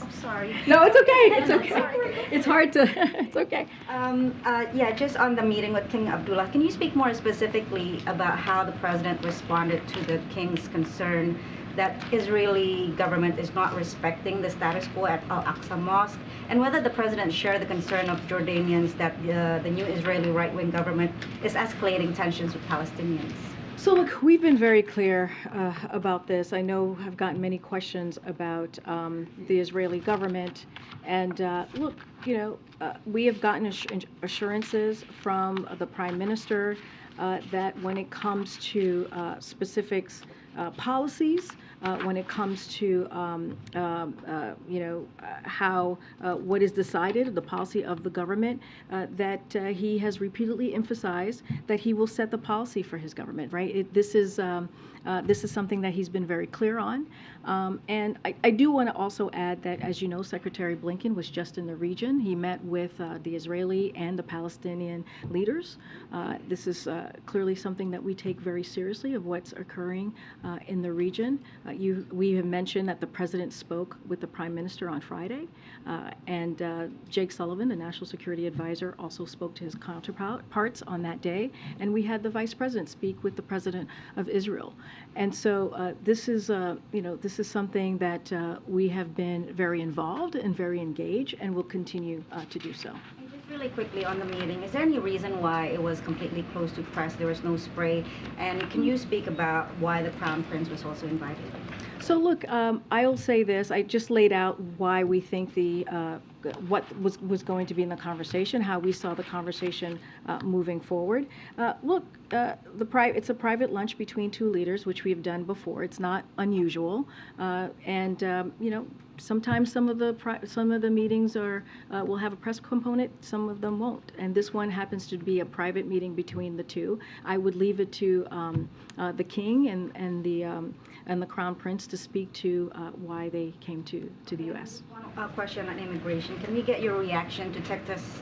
Speaker 15: I'm sorry.
Speaker 1: No, it's okay. It's okay. It's hard to, it's okay.
Speaker 15: Yeah, just on the meeting with King Abdullah, can you speak more specifically about how the president responded to the king's concern that Israeli government is not respecting the status quo at Al-Aqsa Mosque, and whether the president shared the concern of Jordanians that the new Israeli right-wing government is escalating tensions with Palestinians?
Speaker 1: So look, we've been very clear about this. I know I've gotten many questions about the Israeli government, and look, we have gotten assurances from the Prime Minister that when it comes to specifics, policies, when it comes to how what is decided, the policy of the government, that he has repeatedly emphasized that he will set the policy for his government. Right? This is something that he's been very clear on. And I do want to also add that, as you know, Secretary Blinken was just in the region. He met with the Israeli and the Palestinian leaders. This is clearly something that we take very seriously of what's occurring in the region. We have mentioned that the president spoke with the prime minister on Friday, and Jake Sullivan, the national security advisor, also spoke to his counterparts on that day. And we had the vice president speak with the president of Israel. And so this is something that we have been very involved and very engaged, and will continue to do so.
Speaker 15: Just really quickly on the meeting, is there any reason why it was completely closed to press? There was no spray, and can you speak about why the Crown Prince was also invited?
Speaker 1: So look, I'll say this. I just laid out why we think what was going to be in the conversation, how we saw the conversation moving forward. Look, it's a private lunch between two leaders, which we have done before. It's not unusual, and sometimes some of the meetings will have a press component, some of them won't, and this one happens to be a private meeting between the two. I would leave it to the King and the Crown Prince to speak to why they came to the U.S.
Speaker 15: One question on immigration. Can we get your reaction to Texas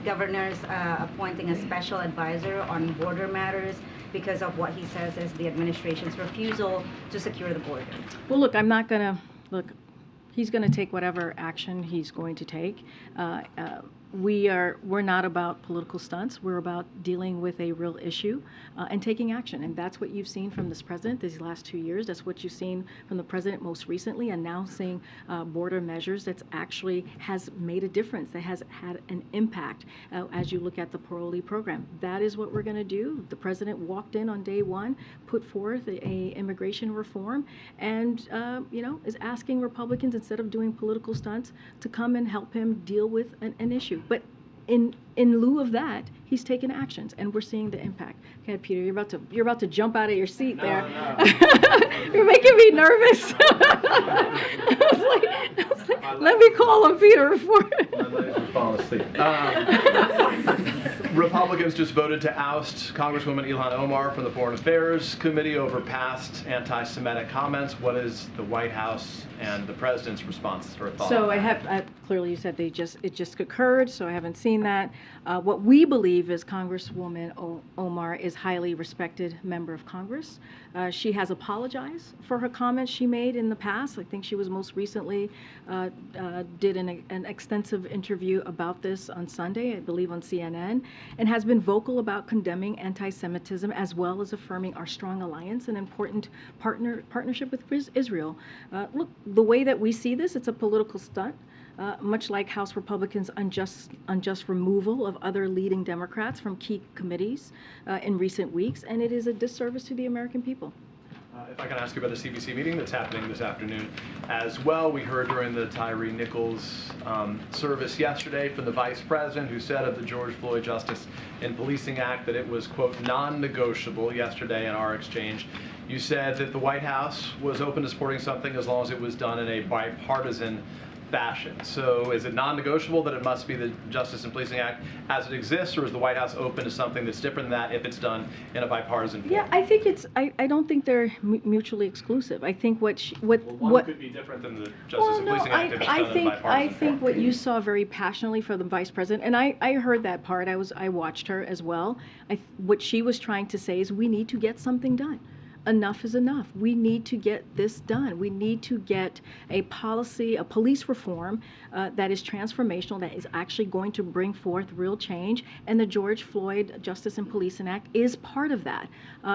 Speaker 15: governor's appointing a special advisor on border matters because of what he says is the administration's refusal to secure the border?
Speaker 1: Well, look, I'm not going to look. He's going to take whatever action he's going to take. We're not about political stunts. We're about dealing with a real issue and taking action. And that's what you've seen from this president these last 2 years. That's what you've seen from the president most recently, announcing border measures that actually has made a difference, that has had an impact as you look at the parolee program. That is what we're going to do. The president walked in on day one, put forth a immigration reform, and is asking Republicans, instead of doing political stunts, to come and help him deal with an issue. But in lieu of that, he's taken actions, and we're seeing the impact. Okay, Peter, you're about to jump out of your seat there. No. You're making me nervous. I was like, let me call on Peter before.
Speaker 16: My legs were falling asleep. Republicans just voted to oust Congresswoman Ilhan Omar from the Foreign Affairs Committee over past anti-Semitic comments. What is the White House and the president's response or thought?
Speaker 1: So clearly you said it just occurred, so I haven't seen that. What we believe is Congresswoman Omar is a highly respected member of Congress. She has apologized for her comments she made in the past. I think she was most recently did an extensive interview about this on Sunday, I believe on CNN, and has been vocal about condemning anti-Semitism as well as affirming our strong alliance and important partnership with Israel. Look, the way that we see this, it's a political stunt. Much like House Republicans' unjust removal of other leading Democrats from key committees in recent weeks, and it is a disservice to the American people.
Speaker 16: If I can ask you about the CBC meeting that's happening this afternoon as well. We heard during the Tyree Nichols service yesterday from the Vice President, who said of the George Floyd Justice and Policing Act that it was, quote, non-negotiable. Yesterday in our exchange, you said that the White House was open to supporting something as long as it was done in a bipartisan fashion. So is it non-negotiable that it must be the Justice and Policing Act as it exists, or is the White House open to something that's different than that if it's done in a bipartisan form?
Speaker 1: Yeah, I think I don't think they're mutually exclusive. I think what
Speaker 16: one could be different than the Justice and Policing Act if it's done in a bipartisan form.
Speaker 1: I think what you saw very passionately from the Vice President, and I heard that part. I watched her as well. What she was trying to say is we need to get something done. Enough is enough. We need to get this done. We need to get a policy, a police reform that is transformational, that is actually going to bring forth real change. And the George Floyd Justice and Policing Act is part of that.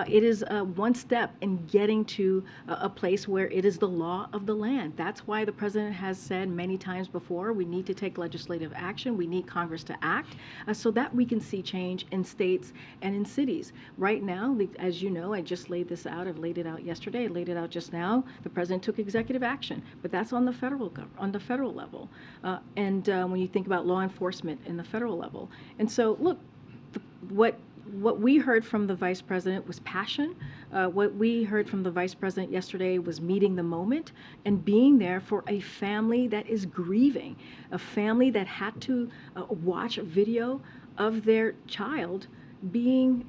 Speaker 1: It is one step in getting to a place where it is the law of the land. That's why the president has said many times before, we need to take legislative action. We need Congress to act so that we can see change in states and in cities. Right now, as you know, I just laid this out. I've laid it out yesterday. I laid it out just now. The president took executive action, but that's on the federal level. And when you think about law enforcement in the federal level, and so look, what what we heard from the Vice President was passion. What we heard from the Vice President yesterday was meeting the moment and being there for a family that is grieving, a family that had to watch a video of their child being,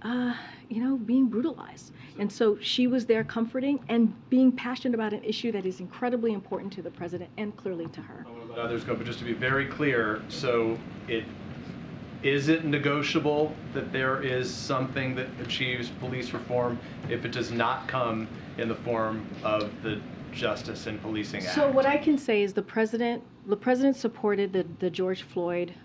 Speaker 1: being brutalized. And so she was there comforting and being passionate about an issue that is incredibly important to the President and clearly to her.
Speaker 16: I don't know about others go, but just to be very clear, so is it negotiable that there is something that achieves police reform if it does not come in the form of the Justice and Policing Act?
Speaker 1: So what I can say is the President supported the George Floyd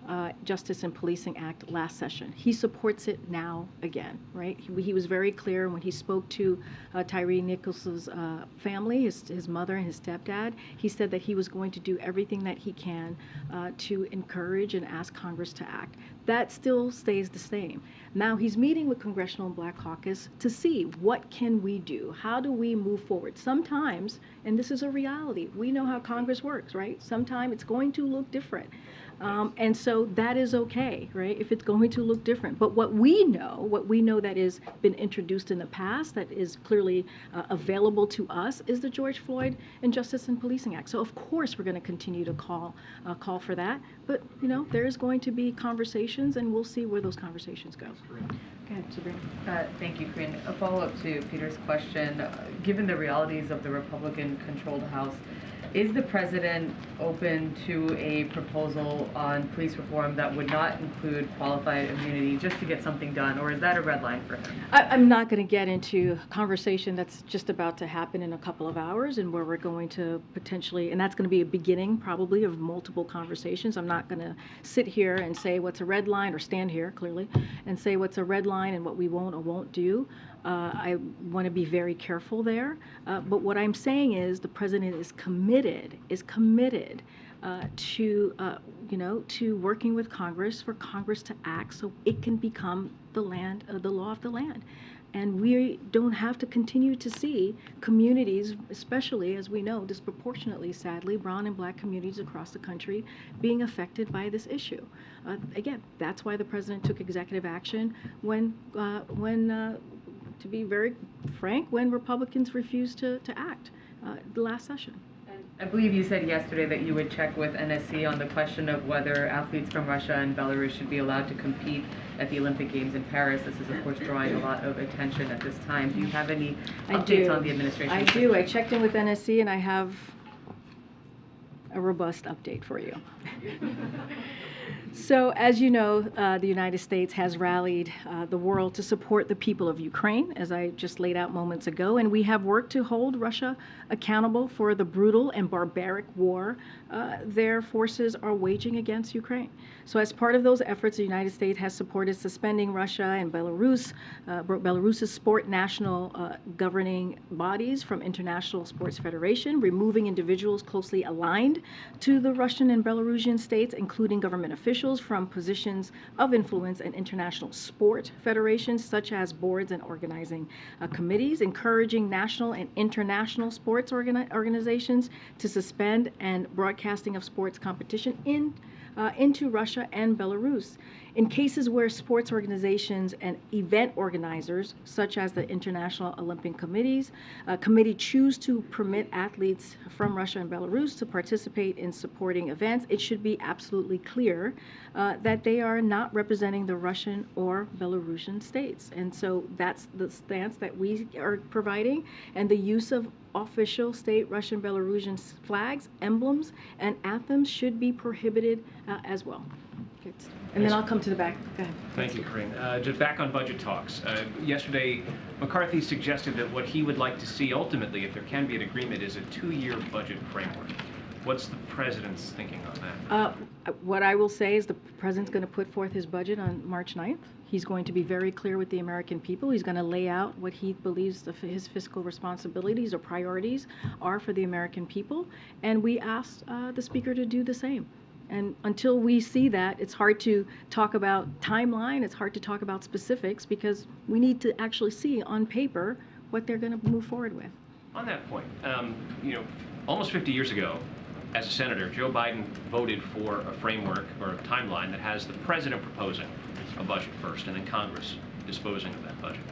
Speaker 1: Justice and Policing Act last session. He supports it now again, right? He was very clear when he spoke to Tyre Nichols' family, his mother and his stepdad. He said that he was going to do everything that he can to encourage and ask Congress to act. That still stays the same. Now he's meeting with Congressional and Black Caucus to see what can we do? How do we move forward? Sometimes, and this is a reality, we know how Congress works, right? Sometimes it's going to look different. And so that is okay, right, if it's going to look different. But what we know that has been introduced in the past, that is clearly available to us, is the George Floyd and Justice and Policing Act. So of course we're going to continue to call for that. But, there is going to be conversations, and we'll see where those conversations go. Go ahead, Sabrina.
Speaker 17: Thank you, Karine. A follow-up to Peter's question. Given the realities of the Republican-controlled House, is the President open to a proposal on police reform that would not include qualified immunity just to get something done, or is that a red line for him?
Speaker 1: I'm not going to get into a conversation that's just about to happen in a couple of hours and where we're going to potentially, and that's going to be a beginning probably of multiple conversations. I'm not going to sit here and say what's a red line, or stand here clearly and say what's a red line and what we won't or won't do. I want to be very careful there. But what I'm saying is the President is committed to working with Congress for Congress to act so it can become the law of the land. And we don't have to continue to see communities, especially as we know, disproportionately, sadly, brown and black communities across the country being affected by this issue. Again, that's why the President took executive action when to be very frank, when Republicans refused to act the last session.
Speaker 17: I believe you said yesterday that you would check with NSC on the question of whether athletes from Russia and Belarus should be allowed to compete at the Olympic Games in Paris. This is, of course, drawing a lot of attention at this time. Do you have any updates on the administration?
Speaker 1: I do. I checked in with NSC, and I have a robust update for you. So, as you know, the United States has rallied the world to support the people of Ukraine, as I just laid out moments ago, and we have worked to hold Russia accountable for the brutal and barbaric war their forces are waging against Ukraine. So as part of those efforts, the United States has supported suspending Russia and Belarus's sport national governing bodies from International Sports Federation, removing individuals closely aligned to the Russian and Belarusian states, including government officials, from positions of influence in international sport federations, such as boards and organizing committees, encouraging national and international sports organizations to suspend and broadcasting of sports competition into Russia and Belarus. In cases where sports organizations and event organizers, such as the International Olympic Committee, choose to permit athletes from Russia and Belarus to participate in supporting events, it should be absolutely clear that they are not representing the Russian or Belarusian states. And so that's the stance that we are providing, and the use of official state Russian Belarusian flags, emblems, and anthems should be prohibited as well. Good. And then I'll come to the back. Go ahead.
Speaker 18: Thank you, Karine. Just back on budget talks. Yesterday, McCarthy suggested that what he would like to see ultimately, if there can be an agreement, is a 2-year budget framework. What's the President's thinking on that?
Speaker 1: What I will say is the President's going to put forth his budget on March 9th. He's going to be very clear with the American people. He's going to lay out what he believes his fiscal responsibilities or priorities are for the American people. And we asked the Speaker to do the same. And until we see that, it's hard to talk about timeline, it's hard to talk about specifics, because we need to actually see on paper what they're going to move forward with.
Speaker 18: On that point, almost 50 years ago, as a senator, Joe Biden voted for a framework or a timeline that has the President proposing a budget first and then Congress disposing of that budget.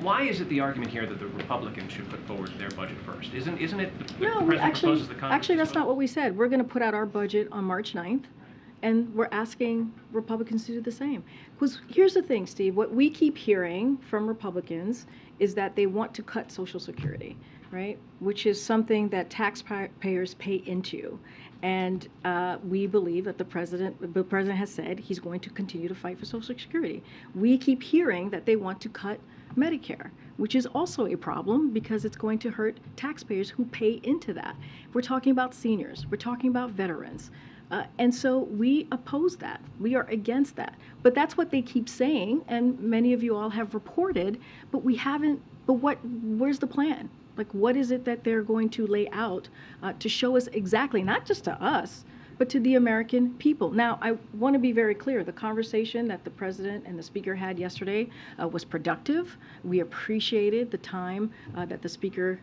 Speaker 18: Why is it the argument here that the Republicans should put forward their budget first? Isn't it the President proposes the Congress?
Speaker 1: Actually, that's not what we said. We're going to put out our budget on March 9th, and we're asking Republicans to do the same. Because here's the thing, Steve, what we keep hearing from Republicans is that they want to cut Social Security, right? Which is something that taxpayers pay into. And we believe that the president has said he's going to continue to fight for Social Security. We keep hearing that they want to cut Medicare, which is also a problem because it's going to hurt taxpayers who pay into that. We're talking about seniors. We're talking about veterans. And so we oppose that. We are against that. But that's what they keep saying, and many of you all have reported, but we haven't, where's the plan? Like, what is it that they're going to lay out to show us exactly, not just to us, but to the American people? Now, I want to be very clear. The conversation that the President and the Speaker had yesterday was productive. We appreciated the time that the Speaker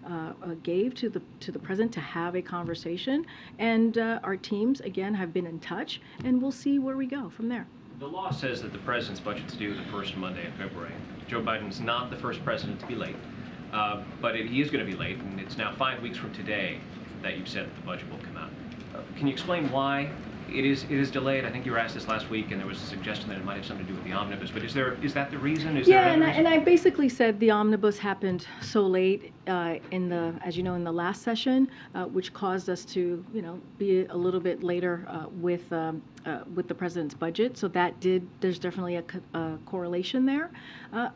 Speaker 1: gave to the President to have a conversation. And our teams, again, have been in touch, and we'll see where we go from there.
Speaker 18: The law says that the President's budget's due the first Monday in February. Joe Biden's not the first President to be late. But he is going to be late, and it's now 5 weeks from today that you've said that the budget will come out. Can you explain why it is delayed? I think you were asked this last week, and there was a suggestion that it might have something to do with the omnibus. But is that the reason?
Speaker 1: And I basically said the omnibus happened so late as you know, in the last session, which caused us to, be a little bit later with the President's budget. So there's definitely a correlation there.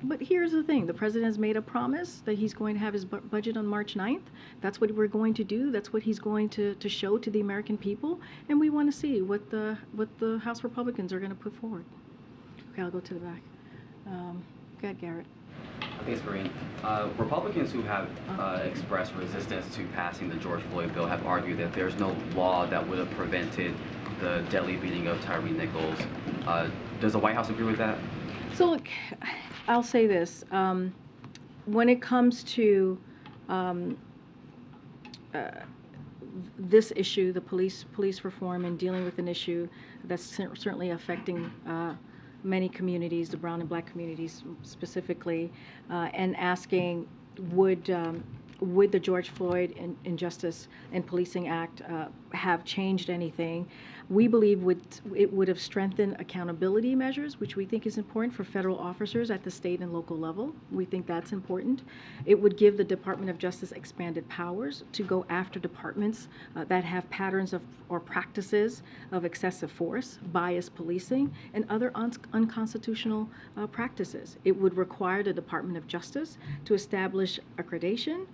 Speaker 1: But here's the thing: the President has made a promise that he's going to have his budget on March 9th. That's what we're going to do. That's what he's going to show to the American people, and we want to see what the House Republicans are going to put forward. Okay, I'll go to the back. Go ahead, Garrett.
Speaker 19: I think it's Karine. Republicans who have expressed resistance to passing the George Floyd bill have argued that there's no law that would have prevented the deadly beating of Tyre Nichols. Does the White House agree with that? So
Speaker 1: look, I'll say this. When it comes to this issue, the police reform, and dealing with an issue that's certainly affecting many communities, the brown and black communities specifically, and asking would the George Floyd Injustice and Policing Act have changed anything? We believe it would have strengthened accountability measures, which we think is important for federal officers at the state and local level. We think that's important. It would give the Department of Justice expanded powers to go after departments that have patterns or practices of excessive force, biased policing, and other unconstitutional practices. It would require the Department of Justice to establish accreditation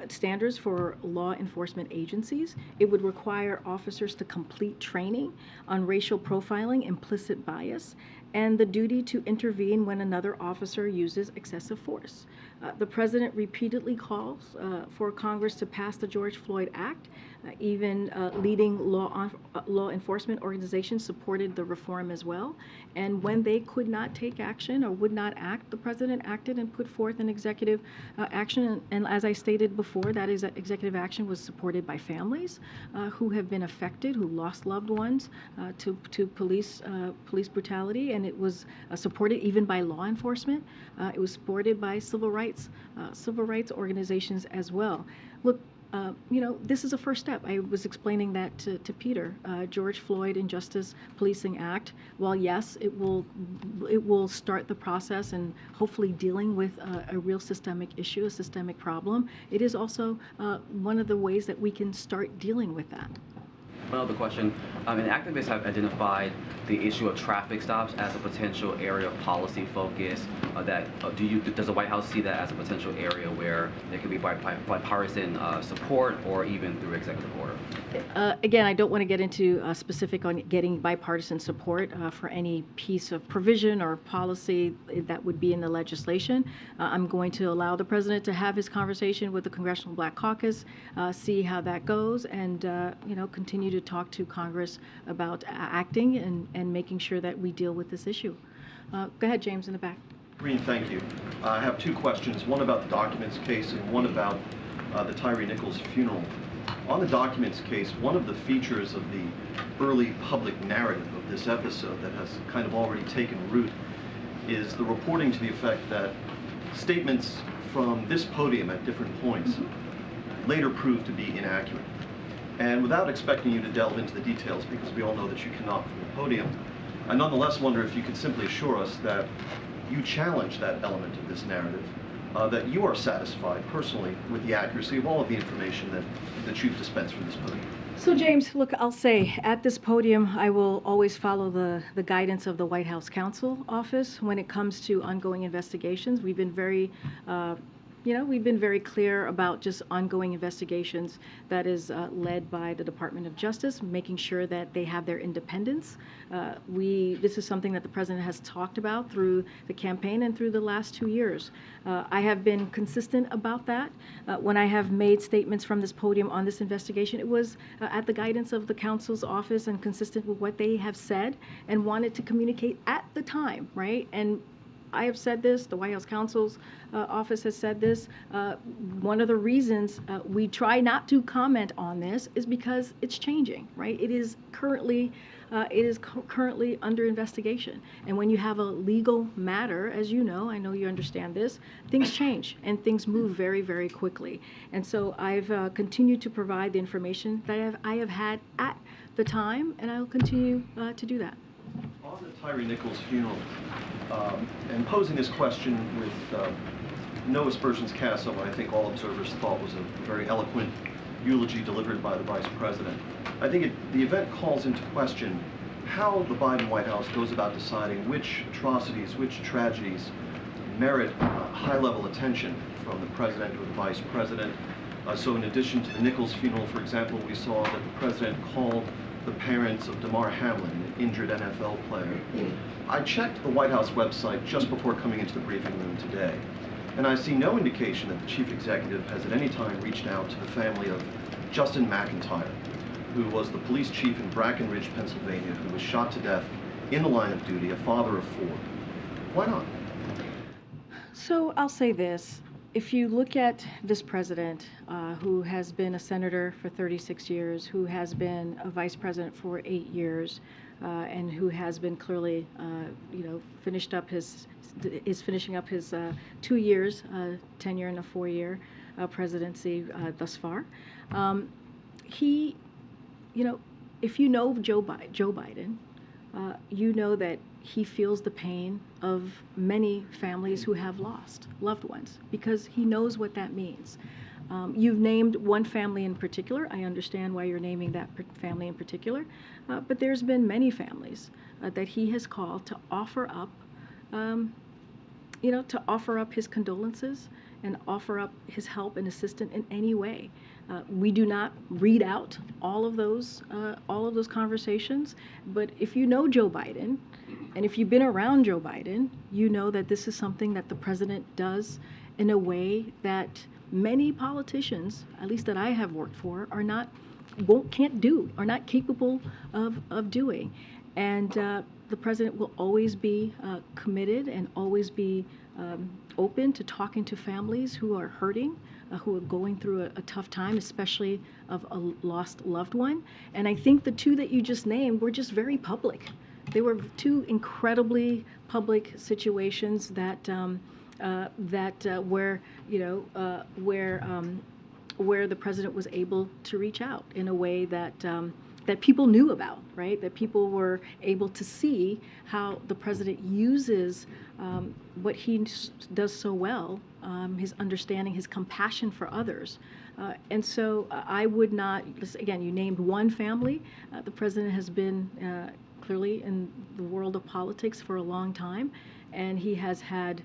Speaker 1: standards for law enforcement agencies. It would require officers to complete training on racial profiling, implicit bias, and the duty to intervene when another officer uses excessive force. The President repeatedly calls for Congress to pass the George Floyd Act. Even leading law enforcement organizations supported the reform as well. And when they could not take action or would not act, the President acted and put forth an executive action. And as I stated before, that executive action was supported by families who have been affected, who lost loved ones to police brutality, and it was supported even by law enforcement. It was supported by civil rights organizations as well. Look, this is a first step. I was explaining that to Peter. George Floyd Injustice Policing Act, while yes, it will start the process and hopefully dealing with a real systemic issue, a systemic problem, it is also one of the ways that we can start dealing with that.
Speaker 19: One other question. Activists have identified the issue of traffic stops as a potential area of policy focus. Does the White House see that as a potential area where there could be bipartisan support or even through executive order?
Speaker 1: Again, I don't want to get into specific on getting bipartisan support for any piece of provision or policy that would be in the legislation. I'm going to allow the President to have his conversation with the Congressional Black Caucus, see how that goes, and continue to talk to Congress about acting and making sure that we deal with this issue. Go ahead, James, in the back.
Speaker 20: Karine, thank you. I have two questions, one about the documents case and one about the Tyre Nichols funeral. On the documents case, one of the features of the early public narrative of this episode that has kind of already taken root is the reporting to the effect that statements from this podium at different points later proved to be inaccurate. And without expecting you to delve into the details, because we all know that you cannot from the podium, I nonetheless wonder if you could simply assure us that you challenge that element of this narrative, that you are satisfied personally with the accuracy of all of the information that you've dispensed from this podium.
Speaker 1: So James, look, I'll say at this podium, I will always follow the guidance of the White House Counsel Office when it comes to ongoing investigations. We've been very we've been very clear about just ongoing investigations that is led by the Department of Justice, making sure that they have their independence. This is something that the President has talked about through the campaign and through the last 2 years. I have been consistent about that. When I have made statements from this podium on this investigation, it was at the guidance of the counsel's office and consistent with what they have said and wanted to communicate at the time, right? And I have said this, the White House counsel's office has said this. One of the reasons we try not to comment on this is because it's changing, right? It is currently under investigation. And when you have a legal matter, as you know, I know you understand this, things change and things move very, very quickly. And so I've continued to provide the information that I have had at the time, and I will continue to do that.
Speaker 20: On the Tyre Nichols funeral, and posing this question with no aspersions cast on what I think all observers thought was a very eloquent eulogy delivered by the Vice President, I think the event calls into question how the Biden White House goes about deciding which atrocities, which tragedies merit high-level attention from the President or the Vice President. So in addition to the Nichols funeral, for example, we saw that the President called the parents of Damar Hamlin, an injured NFL player. I checked the White House website just before coming into the briefing room today, and I see no indication that the Chief Executive has at any time reached out to the family of Justin McIntyre, who was the police chief in Brackenridge, Pennsylvania, who was shot to death in the line of duty, a father of 4. Why not?
Speaker 1: So I'll say this. If you look at this president, who has been a senator for 36 years, who has been a vice president for 8 years, and who has been clearly, finishing up his 2 years tenure and a 4-year presidency thus far, if you know Joe Biden, you know that he feels the pain of many families who have lost loved ones, because he knows what that means. You've named one family in particular. I understand why you're naming that family in particular, but there's been many families that he has called to offer up, to offer up his condolences and offer up his help and assistance in any way. We do not read out all of those conversations, but if you know Joe Biden, and if you've been around Joe Biden, you know that this is something that the president does in a way that many politicians, at least that I have worked for, are not capable of doing. And the president will always be committed and always be open to talking to families who are hurting, who are going through a tough time, especially of a lost loved one. And I think the two that you just named were just very public. They were two incredibly public situations that where the president was able to reach out in a way that that people knew about, right? That people were able to see how the president uses what he does so well, his understanding, his compassion for others. And so I would not, again, you named one family. The president has been clearly in the world of politics for a long time, and he has had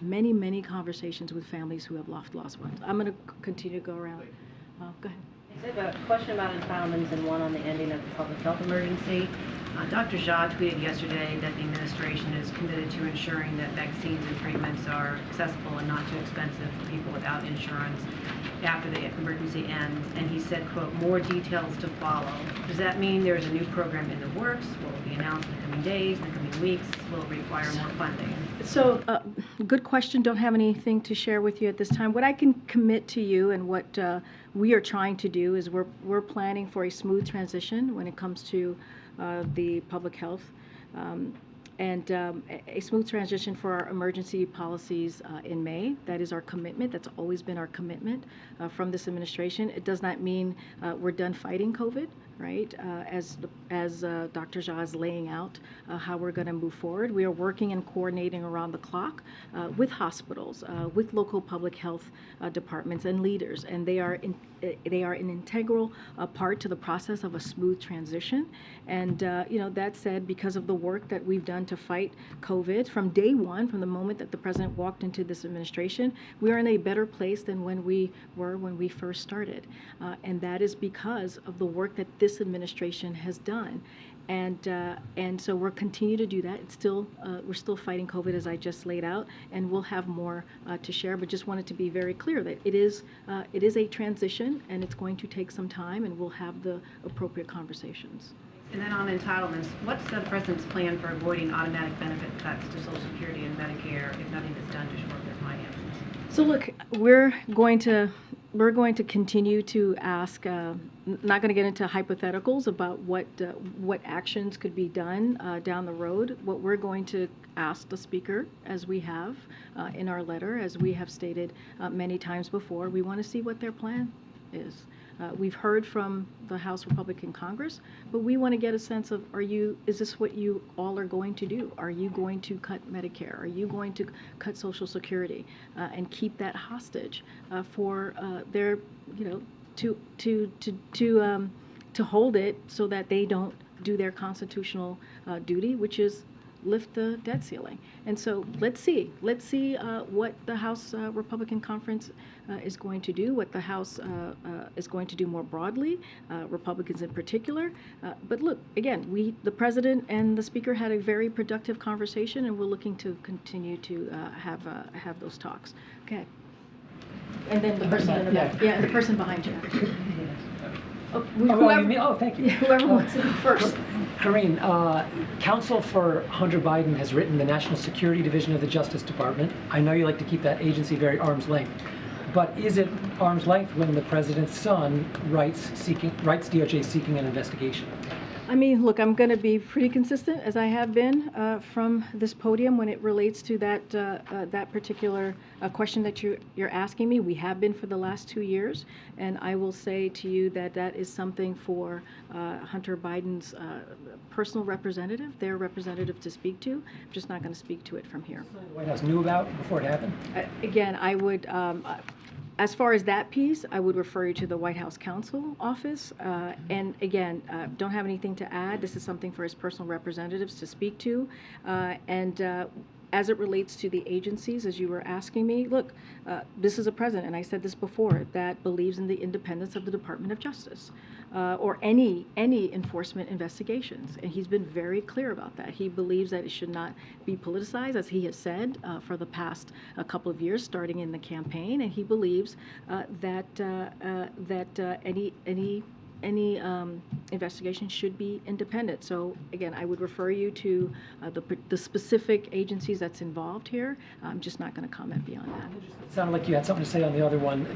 Speaker 1: many, many conversations with families who have lost ones. I'm going to continue to go around. Go ahead.
Speaker 21: I have a question about entitlements and one on the ending of the public health emergency. Dr. Jha tweeted yesterday that the administration is committed to ensuring that vaccines and treatments are accessible and not too expensive for people without insurance after the emergency ends. And he said, quote, more details to follow. Does that mean there's a new program in the works? Will it be announced in the coming days, in the coming weeks? Will it require more funding?
Speaker 1: So, good question. Don't have anything to share with you at this time. What I can commit to you and what we are trying to do is we're planning for a smooth transition when it comes to the public health. a smooth transition for our emergency policies in May. That is our commitment. That's always been our commitment from this administration. It does not mean we're done fighting COVID, right? As Dr. Jha is laying out how we're going to move forward. We are working and coordinating around the clock with hospitals, with local public health departments and leaders, and they are an integral part to the process of a smooth transition. And that said, because of the work that we've done to fight COVID from day one, from the moment that the president walked into this administration, we are in a better place than when we were when we first started. And that is because of the work that this administration has done. And so we'll continue to do that. It's still we're still fighting COVID, as I just laid out, and we'll have more to share. But just wanted to be very clear that it is a transition, and it's going to take some time, and we'll have the appropriate conversations.
Speaker 21: And then on entitlements, what's the president's plan for avoiding automatic benefit cuts to Social Security and Medicare if nothing is done to shore up their finances?
Speaker 1: So look, we're going to continue to ask. Not going to get into hypotheticals about what actions could be done down the road. What we're going to ask the Speaker, as we have in our letter, as we have stated many times before, we want to see what their plan is. We've heard from the House Republican Congress, but we want to get a sense of, is this what you all are going to do? Are you going to cut Medicare? Are you going to cut Social Security and keep that hostage for their, to hold it so that they don't do their constitutional duty, which is lift the debt ceiling. And so let's see what the House Republican Conference is going to do, what the House is going to do more broadly, Republicans in particular. But look, again, the President and the Speaker had a very productive conversation, and we're looking to continue to have those talks. Okay. And then the person in the back. Yeah, the person behind you.
Speaker 6: Thank you.
Speaker 1: Whoever wants to go first.
Speaker 6: Karine, counsel for Hunter Biden has written the National Security Division of the Justice Department. I know you like to keep that agency very arm's length, but is it arm's length when the president's son writes DOJ seeking an investigation?
Speaker 1: I mean, look, I'm going to be pretty consistent, as I have been from this podium when it relates to that particular question that you're asking me. We have been for the last 2 years, and I will say to you that that is something for Hunter Biden's personal representative, their representative, to speak to. I'm just not going to speak to it from here.
Speaker 6: The White House knew about before it happened?
Speaker 1: Again, I would. As far as that piece, I would refer you to the White House Counsel Office. And again, don't have anything to add. This is something for his personal representatives to speak to. As it relates to the agencies, as you were asking me, look, this is a president, and I said this before, that believes in the independence of the Department of Justice or any enforcement investigations. And he's been very clear about that. He believes that it should not be politicized, as he has said for the past couple of years, starting in the campaign. And he believes that any investigation should be independent. So again, I would refer you to the specific agencies that's involved here. I'm just not going to comment beyond that.
Speaker 6: It sounded like you had something to say on the other one.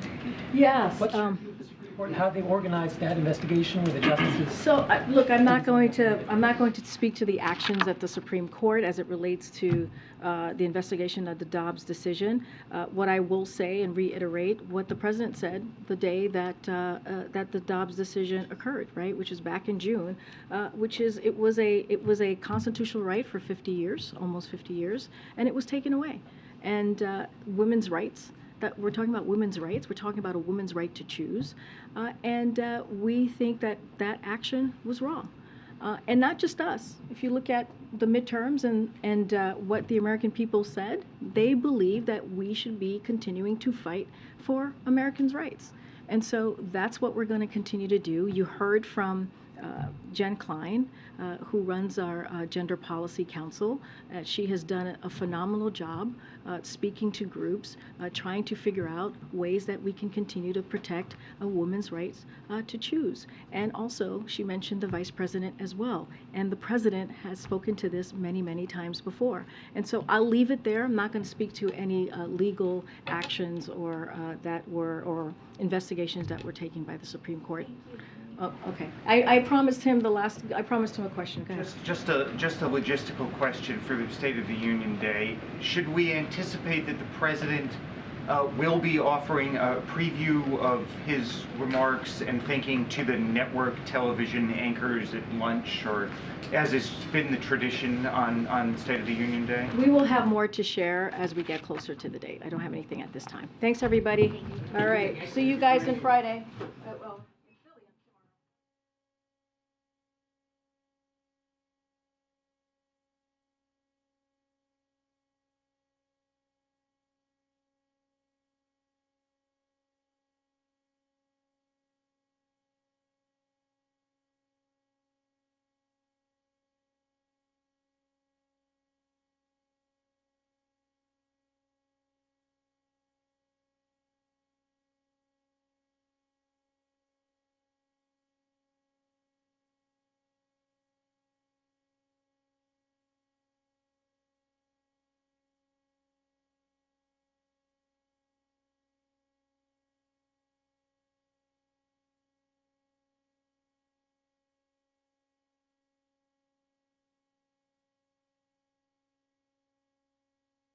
Speaker 1: Yes.
Speaker 6: What's your view of the Supreme Court, how they organized that investigation with the justices?
Speaker 1: So look, I'm not going to speak to the actions at the Supreme Court as it relates to the investigation of the Dobbs decision. What I will say and reiterate what the president said the day that the Dobbs decision occurred, right, which is back in June, which is it was a constitutional right for 50 years, almost 50 years, and it was taken away. And women's rights. That we're talking about women's rights. We're talking about a woman's right to choose, and we think that that action was wrong. And not just us. If you look at the midterms and what the American people said, they believe that we should be continuing to fight for Americans' rights. And so that's what we're going to continue to do. You heard from Jen Klein, who runs our Gender Policy Council. She has done a phenomenal job speaking to groups, trying to figure out ways that we can continue to protect a woman's rights to choose. And also, she mentioned the Vice President as well. And the President has spoken to this many, many times before. And so I'll leave it there. I'm not going to speak to any legal actions or investigations that were taken by the Supreme Court. Oh, okay. I promised him I promised him a question. Go ahead.
Speaker 4: Just a logistical question for the State of the Union Day. Should we anticipate that the President will be offering a preview of his remarks and thinking to the network television anchors at lunch, or as has been the tradition on State of the Union Day?
Speaker 1: We will have more to share as we get closer to the date. I don't have anything at this time. Thanks, everybody. All right. See you guys on Friday.